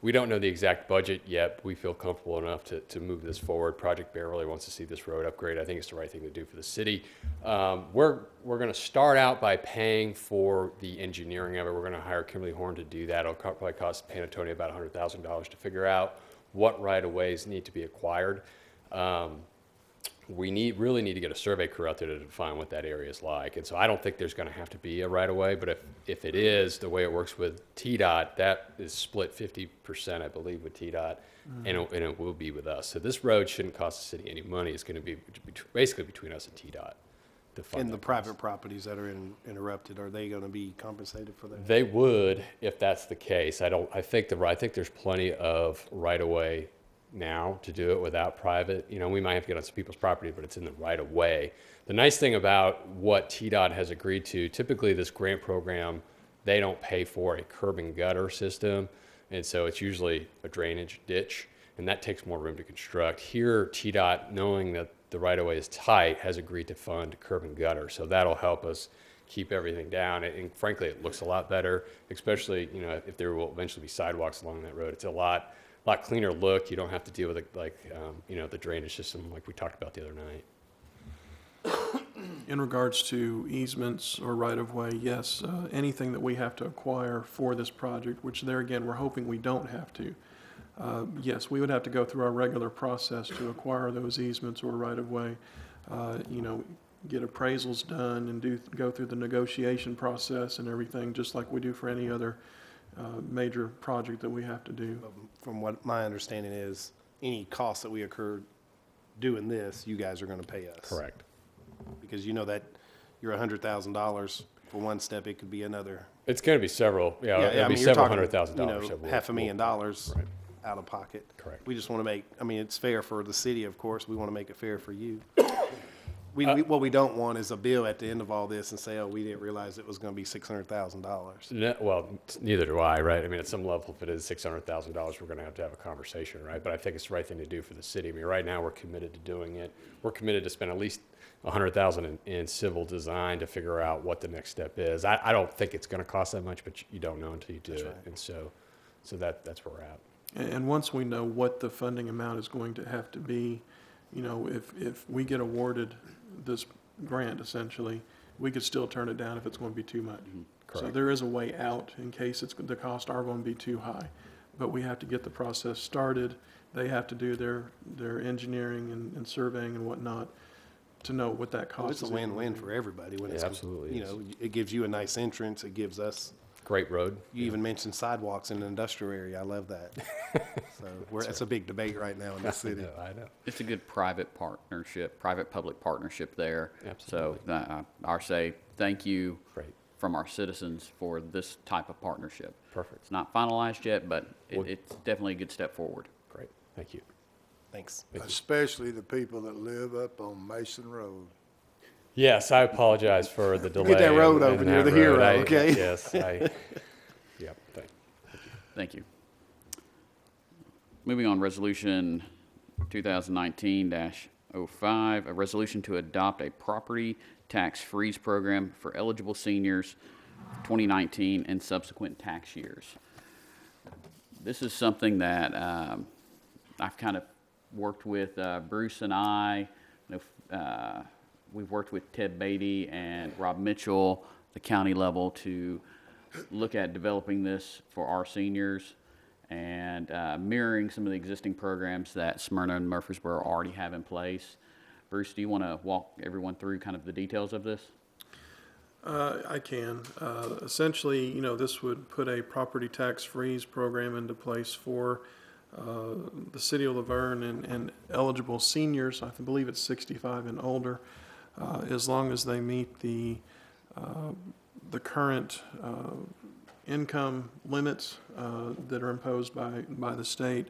we don't know the exact budget yet, but we feel comfortable enough to move this forward. Project Bear really wants to see this road upgrade. I think it's the right thing to do for the city. We're going to start out by paying for the engineering of it. We're going to hire Kimberly Horn to do that. It'll probably cost Panattoni about $100,000 to figure out what right-of-ways need to be acquired. We really need to get a survey crew out there to define what that area is like. And so I don't think there's going to have to be a right-of-way, but if it is, the way it works with TDOT, that is split 50%, I believe, with TDOT, and it will be with us. So this road shouldn't cost the city any money. It's going to be basically between us and TDOT. And the private properties that are interrupted, are they going to be compensated for that? They would, if that's the case. I think there's plenty of right-of-way now to do it without private. You know, we might have to get on some people's property, but it's in the right of way. The nice thing about what TDOT has agreed to, typically this grant program, they don't pay for a curb and gutter system. And so it's usually a drainage ditch, and that takes more room to construct. Here, TDOT, knowing that the right of way is tight, has agreed to fund curb and gutter. So that'll help us keep everything down. And frankly, it looks a lot better, especially, you know, if there will eventually be sidewalks along that road. It's a lot cleaner look. You don't have to deal with you know, the drainage system like we talked about the other night. In regards to easements or right-of-way, yes, anything that we have to acquire for this project, which there again, we're hoping we don't have to. Yes, we would have to go through our regular process to acquire those easements or right-of-way, you know, get appraisals done and go through the negotiation process and everything, just like we do for any other major project that we have to do. From what my understanding is, any costs that we incurred doing this, you guys are going to pay us. Correct. Because you know that you're $100,000 for one step, it could be another. It's going to be several, I it'll be mean, you're several talking, $100,000. you know, that we'll- $500,000 Right. out of pocket. Correct. We just want to make, I mean, it's fair for the city, of course. We want to make it fair for you. What we don't want is a bill at the end of all this and say, oh, we didn't realize it was going to be $600,000. Well, neither do I, right? I mean, at some level, if it is $600,000, we're going to have a conversation, right? But I think it's the right thing to do for the city. I mean, right now, we're committed to doing it. We're committed to spend at least $100,000 in civil design to figure out what the next step is. I don't think it's going to cost that much, but you don't know until you do it. Right. And so that's where we're at. And once we know what the funding amount is going to have to be, you know, if we get awarded this grant, essentially, we could still turn it down if it's going to be too much. Correct. So there is a way out in case the costs are going to be too high. But we have to get the process started. They have to do their engineering and surveying and whatnot to know what that cost is. It's a win-win for everybody when it's, absolutely you know, it gives you a nice entrance. It gives us. Great road. You even mentioned sidewalks in the industrial area. I love that. So it's a big debate right now in the city. I know. It's a good private-public partnership there. Absolutely. So our say thank you Great. from our citizens for this type of partnership. Perfect. It's not finalized yet, but it's definitely a good step forward. Great. Thank you. Thanks. Especially the people that live up on Mason Road. Yes, I apologize for the delay. Get that road in open. You're that the hero, road. okay? Yes, yeah, Thank you. Moving on, Resolution 2019-05, a resolution to adopt a property tax freeze program for eligible seniors for 2019 and subsequent tax years. This is something that I've kind of worked with Bruce and I. We've worked with Ted Beatty and Rob Mitchell, the county level, to look at developing this for our seniors and mirroring some of the existing programs that Smyrna and Murfreesboro already have in place. Bruce, do you want to walk everyone through kind of the details of this? I can. Essentially, you know, this would put a property tax freeze program into place for the city of Laverne and eligible seniors. I believe it's 65 and older, as long as they meet the current income limits that are imposed by the state.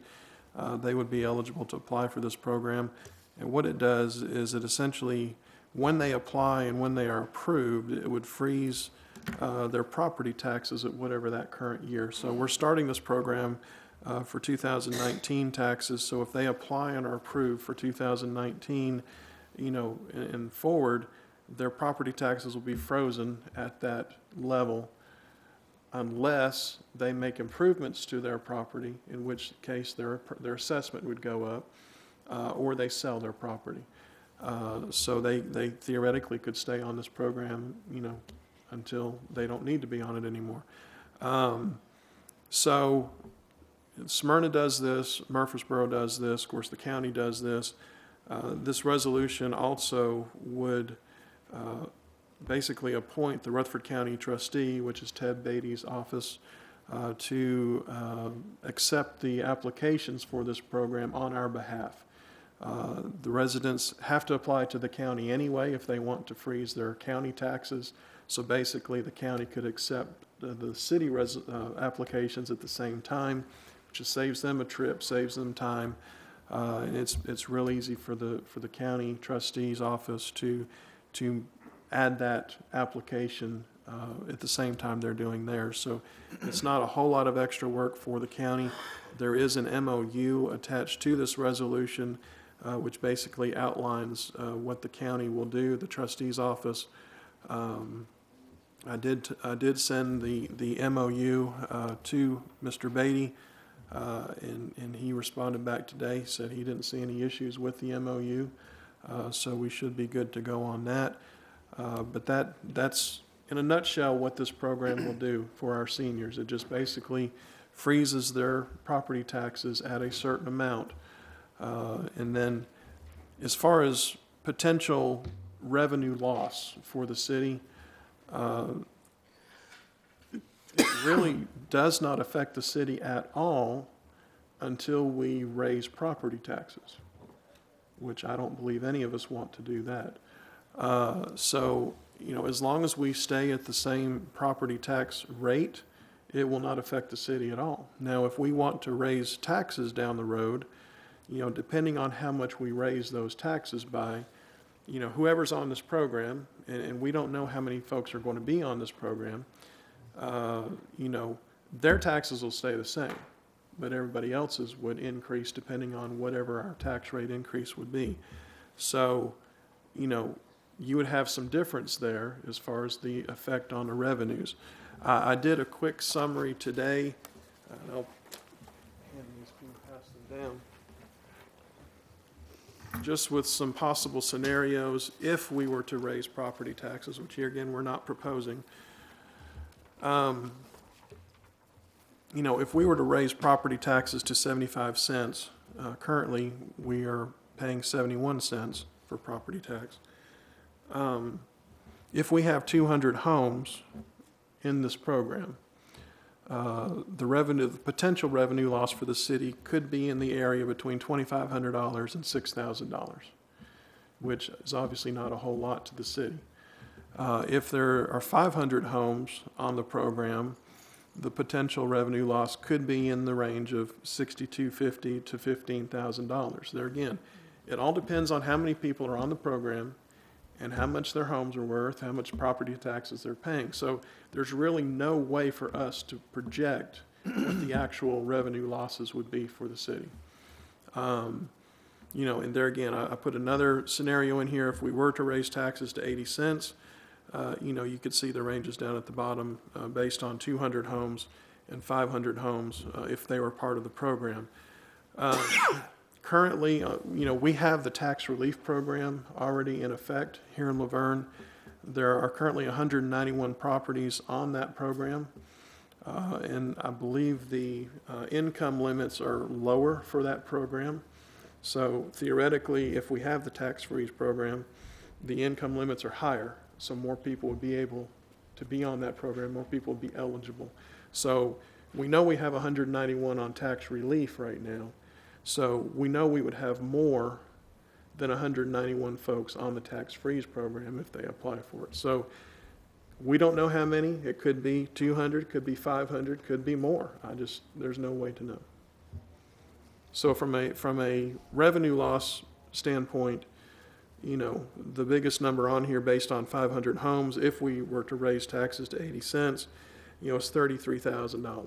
They would be eligible to apply for this program. And what it does is it essentially, when they apply and when they are approved, it would freeze their property taxes at whatever that current year. So we're starting this program for 2019 taxes. So if they apply and are approved for 2019, you know, and forward, their property taxes will be frozen at that level unless they make improvements to their property, in which case their assessment would go up, or they sell their property. So they theoretically could stay on this program, you know, until they don't need to be on it anymore. So Smyrna does this, Murfreesboro does this, of course the county does this. This resolution also would basically appoint the Rutherford County trustee, which is Ted Beatty's office, to accept the applications for this program on our behalf. The residents have to apply to the county anyway if they want to freeze their county taxes. So basically the county could accept the city applications at the same time, which just saves them a trip, saves them time. And it's real easy for the county trustee's office to add that application at the same time they're doing theirs. So it's not a whole lot of extra work for the county. There is an MOU attached to this resolution, which basically outlines what the county will do, the trustee's office. I did send the MOU to Mr. Beatty, and he responded back today, said he didn't see any issues with the MOU, so we should be good to go on that. But that's in a nutshell what this program will do for our seniors. It just basically freezes their property taxes at a certain amount. And then as far as potential revenue loss for the city, it really does not affect the city at all until we raise property taxes, which I don't believe any of us want to do that. So, you know, as long as we stay at the same property tax rate, it will not affect the city at all. Now, if we want to raise taxes down the road, you know, depending on how much we raise those taxes by, you know, whoever's on this program, and we don't know how many folks are going to be on this program, you know, their taxes will stay the same, but everybody else's would increase depending on whatever our tax rate increase would be. So, you know, you would have some difference there as far as the effect on the revenues. I did a quick summary today. I'll hand these people, pass them down. Just with some possible scenarios if we were to raise property taxes, which here again we're not proposing. You know, if we were to raise property taxes to 75 cents, currently we are paying 71 cents for property tax. If we have 200 homes in this program, the potential revenue loss for the city could be in the area between $2,500 and $6,000, which is obviously not a whole lot to the city. If there are 500 homes on the program, the potential revenue loss could be in the range of $6,250 to $15,000. There again, it all depends on how many people are on the program and how much their homes are worth, how much property taxes they're paying. So there's really no way for us to project what the actual revenue losses would be for the city. You know, and there again, I put another scenario in here. If we were to raise taxes to 80 cents, you know, you could see the ranges down at the bottom based on 200 homes and 500 homes if they were part of the program. Currently, you know, we have the tax relief program already in effect here in Laverne. There are currently 191 properties on that program, and I believe the income limits are lower for that program. So theoretically, if we have the tax freeze program, the income limits are higher, so more people would be able to be on that program, more people would be eligible. So we know we have 191 on tax relief right now. So we know we would have more than 191 folks on the tax freeze program if they apply for it. So we don't know how many. It could be 200, could be 500, could be more. There's no way to know. So from a revenue loss standpoint, you know, the biggest number on here based on 500 homes, if we were to raise taxes to 80 cents, you know, it's $33,000.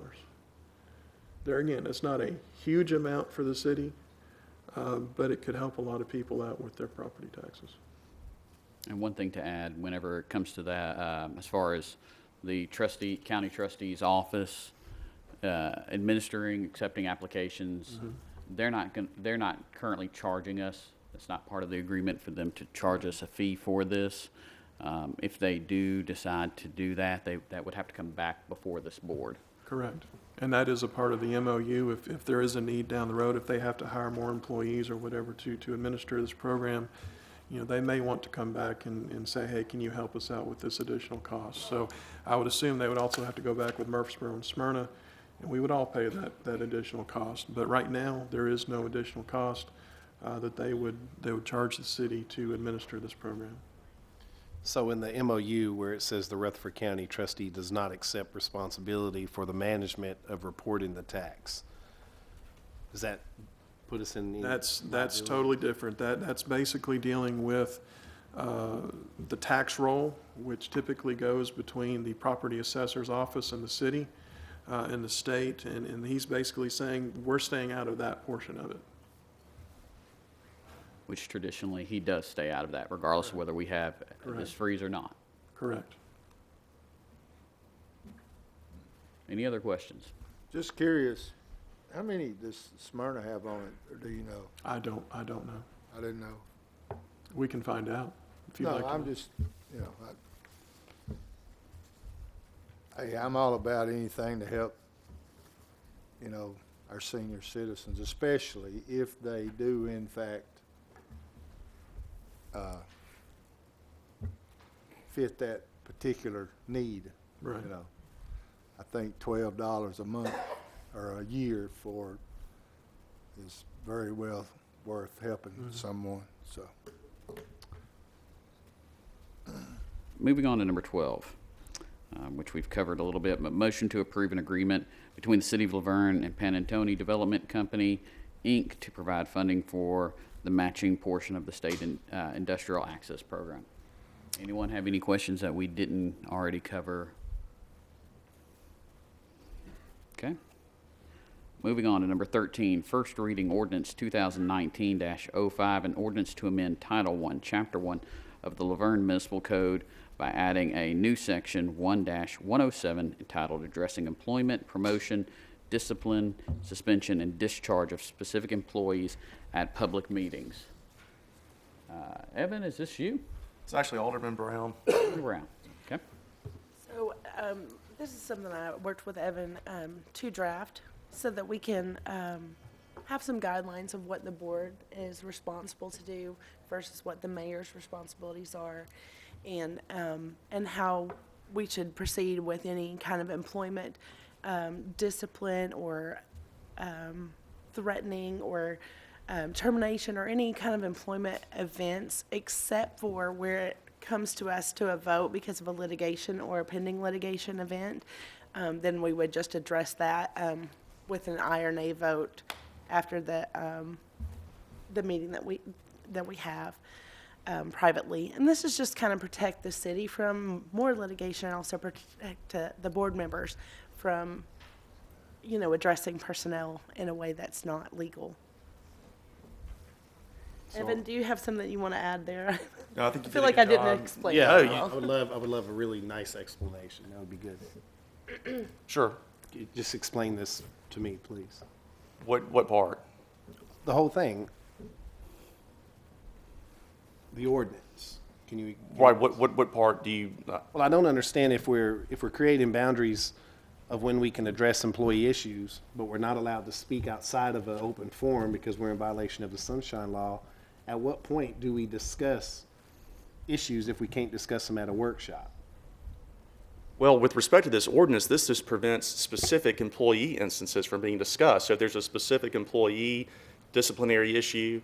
There again, it's not a huge amount for the city, but it could help a lot of people out with their property taxes. And one thing to add, whenever it comes to that, as far as the county trustee's office administering, accepting applications, they're not currently charging us. It's not part of the agreement for them to charge us a fee for this. If they do decide to do that, that would have to come back before this board. Correct. And that is a part of the MOU. If there is a need down the road, if they have to hire more employees or whatever to administer this program, you know, they may want to come back and say, hey, can you help us out with this additional cost? So I would assume they would also have to go back with Murfreesboro and Smyrna, and we would all pay that additional cost. But right now, there is no additional cost that they would charge the city to administer this program. So in the MOU where it says the Rutherford County trustee does not accept responsibility for the management of reporting the tax, does that put us in? That's totally different. That's basically dealing with the tax roll, which typically goes between the property assessor's office and the city and the state, and he's basically saying we're staying out of that portion of it. Which traditionally he does stay out of that, regardless of whether we have this freeze or not. Correct. Any other questions? Just curious, how many does Smyrna have on it, or do you know? I don't know. I didn't know. We can find out if you'd No, like to. I'm just, you know, hey, I'm all about anything to help, you know, our senior citizens, especially if they do in fact fit that particular need. Right. You know, I think $12 a month or a year for is very well worth helping someone. So, Moving on to number 12, which we've covered a little bit, but motion to approve an agreement between the City of Laverne and Panantoni Development Company, Inc. to provide funding for the matching portion of the state industrial access program. Anyone have any questions that we didn't already cover? Okay. Moving on to number 13, first reading ordinance 2019-05, an ordinance to amend Title I, Chapter 1 of the Laverne Municipal Code by adding a new section 1-107 entitled Addressing Employment, Promotion, Discipline, Suspension, and Discharge of Specific Employees at Public Meetings. Evan, is this you? It's actually Alderman Brown. Brown, okay. So this is something I worked with Evan to draft so that we can have some guidelines of what the board is responsible to do versus what the mayor's responsibilities are, and how we should proceed with any kind of employment discipline or threatening or termination or any kind of employment events, except for where it comes to us to a vote because of a litigation or a pending litigation event. Then we would just address that with an aye or nay vote after the meeting that we have privately. And this is just kind of protect the city from more litigation and also protect the board members from, you know, addressing personnel in a way that's not legal. Evan, do you have something that you want to add there? No, I think you feel did a like good I didn't job. explain Yeah, it I well. would love a really nice explanation. That would be good. Sure. Just explain this to me, please. What part? The whole thing. The ordinance. Can you? Right, what part do you, Well, I don't understand if we're creating boundaries of when we can address employee issues, but we're not allowed to speak outside of an open forum because we're in violation of the Sunshine Law. At what point do we discuss issues if we can't discuss them at a workshop? Well, with respect to this ordinance, this just prevents specific employee instances from being discussed. So if there's a specific employee disciplinary issue,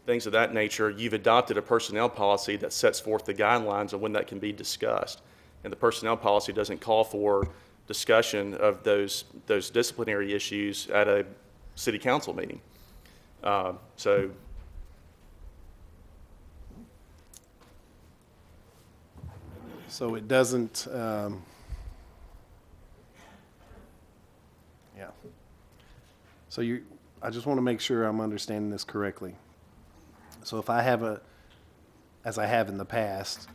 things of that nature, you've adopted a personnel policy that sets forth the guidelines on when that can be discussed. And the personnel policy doesn't call for discussion of those disciplinary issues at a city council meeting. So it doesn't, yeah. So I just want to make sure I'm understanding this correctly. So if I have as I have in the past,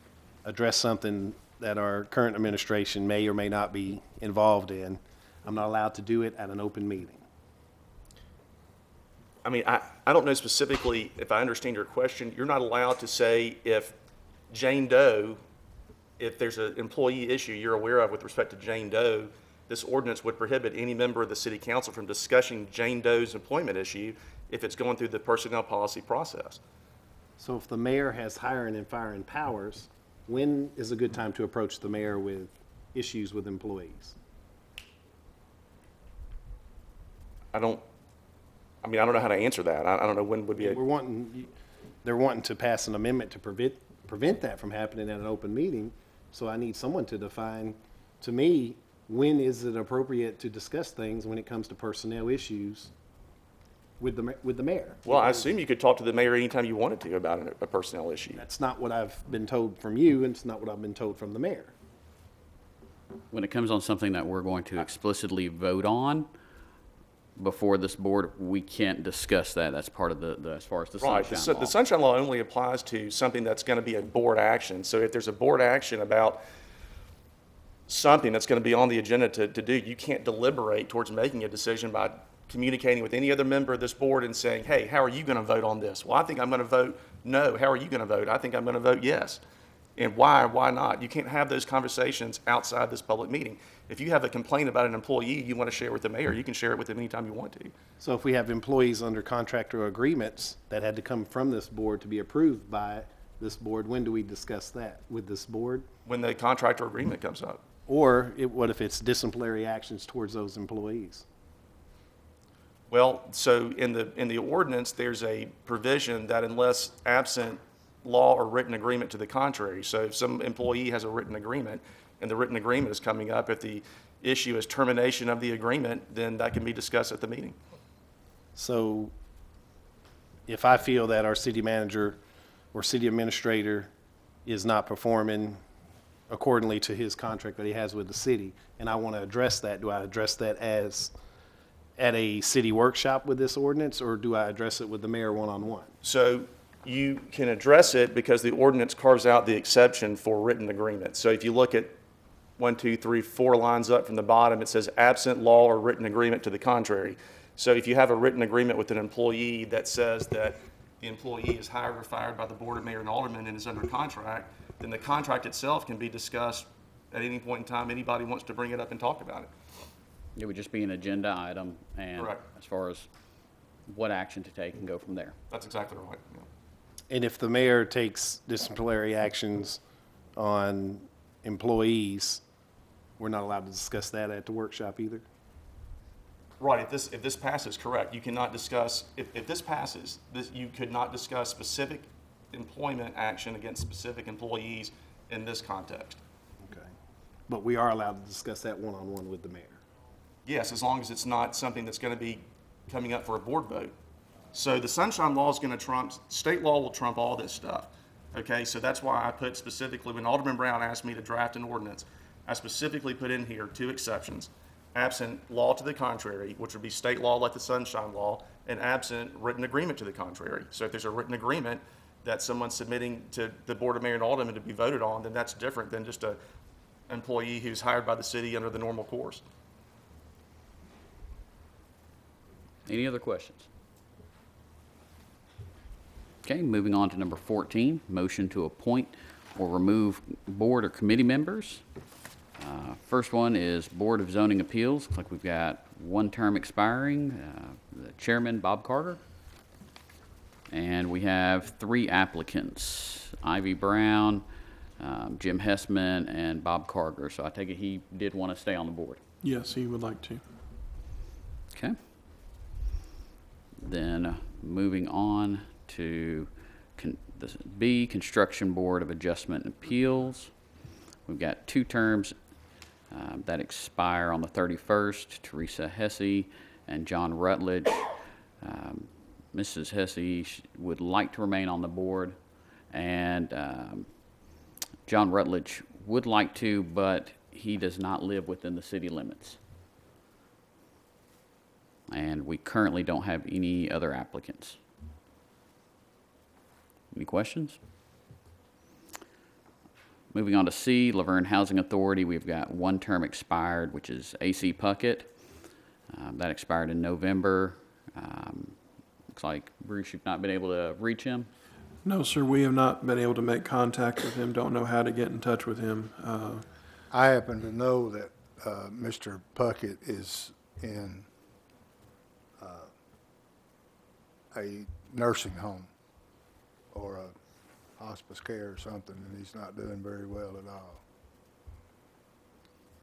address something that our current administration may or may not be involved in, I'm not allowed to do it at an open meeting. I mean, I don't know specifically, if I understand your question, you're not allowed to say if Jane Doe, if there's an employee issue you're aware of with respect to Jane Doe, this ordinance would prohibit any member of the city council from discussing Jane Doe's employment issue if it's going through the personnel policy process. So if the mayor has hiring and firing powers, when is a good time to approach the mayor with issues with employees? I don't know how to answer that. I don't know when would be a. They're wanting to pass an amendment to prevent that from happening at an open meeting. So I need someone to define, to me, when is it appropriate to discuss things when it comes to personnel issues with the mayor? Well, I assume you could talk to the mayor anytime you wanted to about a personnel issue. That's not what I've been told from you, and it's not what I've been told from the mayor. When it comes on something that we're going to explicitly vote on before this board, we can't discuss that. That's part of the as far as the Right. sunshine law. The sunshine law only applies to something that's going to be a board action. So if there's a board action about something that's going to be on the agenda to do, you can't deliberate towards making a decision by communicating with any other member of this board and saying, hey, how are you going to vote on this? Well, I think I'm going to vote no. How are you going to vote? I think I'm going to vote yes. And why not? You can't have those conversations outside this public meeting. If you have a complaint about an employee you want to share it with the mayor, you can share it with him anytime you want to. So if we have employees under contract or agreements that had to come from this board to be approved by this board, when do we discuss that with this board? When the contract or agreement comes up. Or what if it's disciplinary actions towards those employees? Well, so in the ordinance, there's a provision that unless absent law or written agreement to the contrary, so if some employee has a written agreement and the written agreement is coming up, if the issue is termination of the agreement, then that can be discussed at the meeting. So if I feel that our city manager or city administrator is not performing accordingly to his contract that he has with the city, and I want to address that, do I address that as at a city workshop with this ordinance, or do I address it with the mayor one-on-one? So you can address it because the ordinance carves out the exception for written agreement. So if you look at 1, 2, 3, 4 lines up from the bottom, it says absent law or written agreement to the contrary. So if you have a written agreement with an employee that says that the employee is hired or fired by the board of mayor and aldermen and is under contract, then the contract itself can be discussed at any point in time anybody wants to bring it up and talk about it. It would just be an agenda item, and Correct. as far as what action to take and go from there. That's exactly right. Yeah. And if the mayor takes disciplinary actions on employees, we're not allowed to discuss that at the workshop either? Right, if this passes, correct, you cannot discuss, if this passes, you could not discuss specific employment action against specific employees in this context. Okay. But we are allowed to discuss that one-on-one with the mayor? Yes, as long as it's not something that's going to be coming up for a board vote. So the sunshine law is going to trump, state law will trump all this stuff. Okay, so that's why I put specifically, when Alderman Brown asked me to draft an ordinance, I specifically put in here 2 exceptions. Absent law to the contrary, which would be state law like the sunshine law, and absent written agreement to the contrary. So if there's a written agreement that someone's submitting to the Board of Mayor and Aldermen to be voted on, then that's different than just an employee who's hired by the city under the normal course. Any other questions? Okay, moving on to number 14, motion to appoint or remove board or committee members. First one is Board of Zoning Appeals. Looks like we've got 1 term expiring, the chairman, Bob Carter. And we have 3 applicants, Ivy Brown, Jim Hessman, and Bob Carger. So I take it he did want to stay on the board. Yes, he would like to. Okay. Then moving on to this B, Construction Board of Adjustment and Appeals. We've got 2 terms that expire on the 31st, Teresa Hesse and John Rutledge. Mrs. Hesse would like to remain on the board, and John Rutledge would like to, but he does not live within the city limits. And we currently don't have any other applicants. Any questions? Moving on to C, Laverne Housing Authority, we've got 1 term expired, which is A.C. Puckett. That expired in November. Looks like, Bruce, you've not been able to reach him? No, sir, we have not been able to make contact with him, don't know how to get in touch with him. I happen to know that Mr. Puckett is in a nursing home or a hospice care or something, and he's not doing very well at all.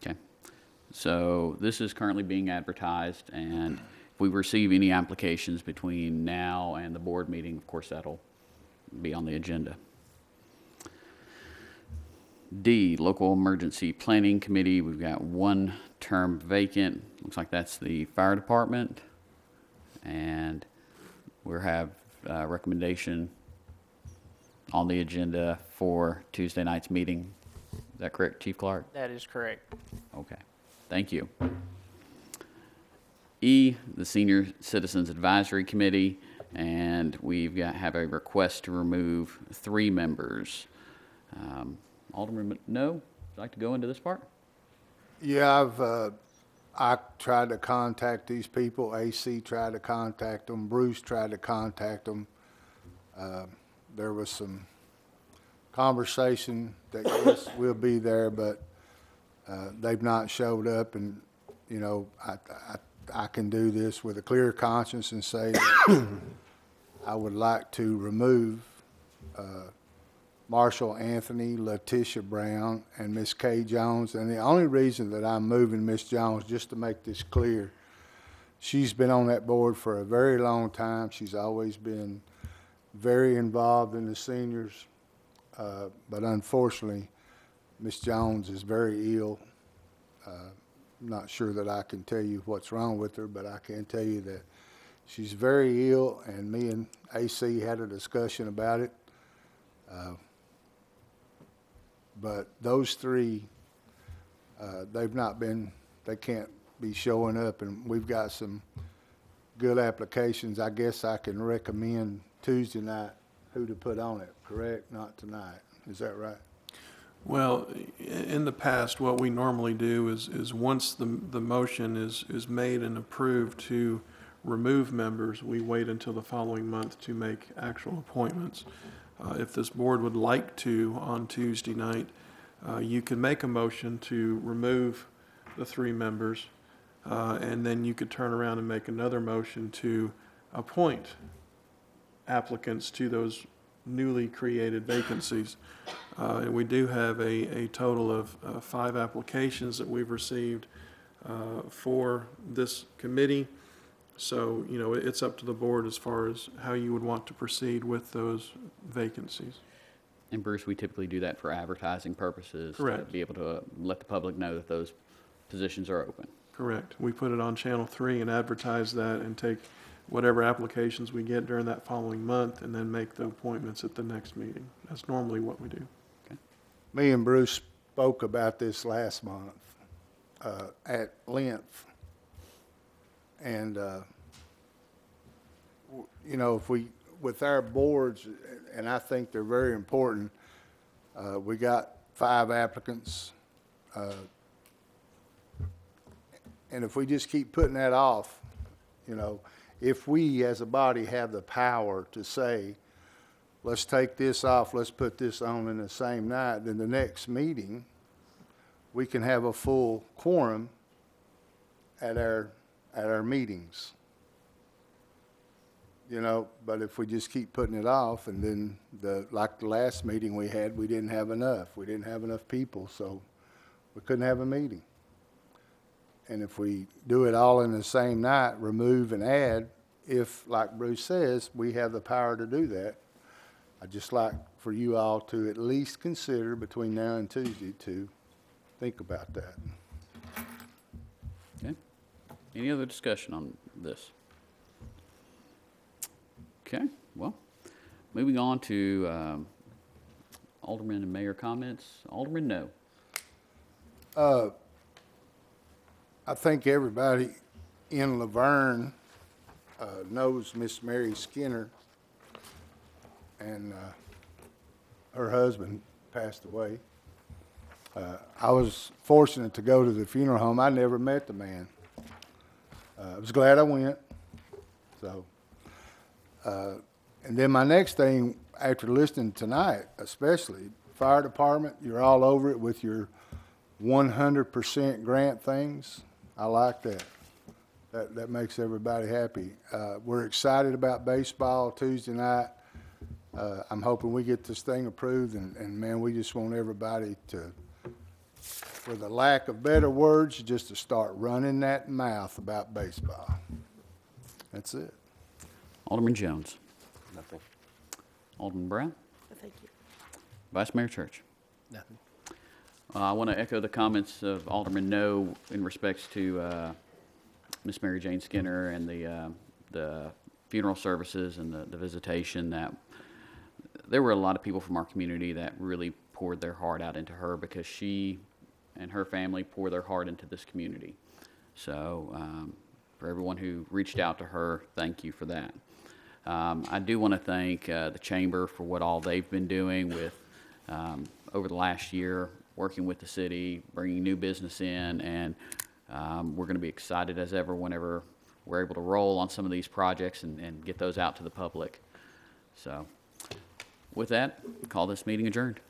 Okay. So this is currently being advertised, and if we receive any applications between now and the board meeting, of course, that'll be on the agenda. D, Local Emergency Planning Committee, we've got 1 term vacant. Looks like that's the fire department. And we have a recommendation on the agenda for Tuesday night's meeting. Is that correct, Chief Clark? That is correct. Okay, thank you. E, the Senior Citizens Advisory Committee, and have a request to remove 3 members. Alderman, no? Would you like to go into this part? Yeah, I tried to contact these people. AC tried to contact them. Bruce tried to contact them. There was some conversation that yes, we'll be there, but they've not showed up. And you know, I can do this with a clear conscience and say that I would like to remove Marshall Anthony, Letitia Brown, and Miss Kay Jones. And the only reason that I'm moving Miss Jones, just to make this clear, she's been on that board for a very long time. She's always been very involved in the seniors. But unfortunately, Miss Jones is very ill. I'm not sure that I can tell you what's wrong with her, but I can tell you that she's very ill, and me and AC had a discussion about it. But those 3, they can't be showing up, and we've got some good applications. I guess I can recommend Tuesday night who to put on it, correct? Not tonight. Is that right? Well, in the past, what we normally do is once the motion is made and approved to remove members, we wait until the following month to make actual appointments. If this board would like to, on Tuesday night, you can make a motion to remove the 3 members, and then you could turn around and make another motion to appoint applicants to those newly created vacancies. And we do have a total of 5 applications that we've received for this committee. So, you know, it's up to the board as far as how you would want to proceed with those vacancies. And Bruce, we typically do that for advertising purposes. Correct. To be able to let the public know that those positions are open. Correct. We put it on Channel 3 and advertise that and take whatever applications we get during that following month and then make the appointments at the next meeting. That's normally what we do. Okay. Me and Bruce spoke about this last month at length. And, you know, if we, with our boards, and I think they're very important, we got 5 applicants. And if we just keep putting that off, you know, if we as a body have the power to say, let's take this off, let's put this on in the same night, then the next meeting, we can have a full quorum at our meetings. you know, but if we just keep putting it off, and then like the last meeting we had, we didn't have enough. We didn't have enough people, so we couldn't have a meeting. And if we do it all in the same night, remove and add, if, like Bruce says, we have the power to do that, I'd just like for you all to at least consider between now and Tuesday to think about that. Okay. Any other discussion on this? Okay, well, moving on to Alderman and Mayor comments. Alderman, no. I think everybody in Laverne knows Miss Mary Skinner, and her husband passed away. I was fortunate to go to the funeral home. I never met the man. I was glad I went. So, and then my next thing, after listening tonight, especially, fire department, you're all over it with your 100% grant things. I like that. That makes everybody happy. We're excited about baseball Tuesday night. I'm hoping we get this thing approved, and man, we just want everybody to, for the lack of better words, just to start running that mouth about baseball. That's it. Alderman Jones. Nothing. Alderman Brown. Thank you. Vice Mayor Church. Nothing. I want to echo the comments of Alderman No in respects to Miss Mary Jane Skinner and the funeral services and the visitation. That there were a lot of people from our community that really poured their heart out into her, because she and her family pour their heart into this community. So for everyone who reached out to her, thank you for that. I do want to thank the Chamber for what all they've been doing with over the last year, working with the city, bringing new business in, and we're going to be excited as ever whenever we're able to roll on some of these projects and get those out to the public. So with that, call this meeting adjourned.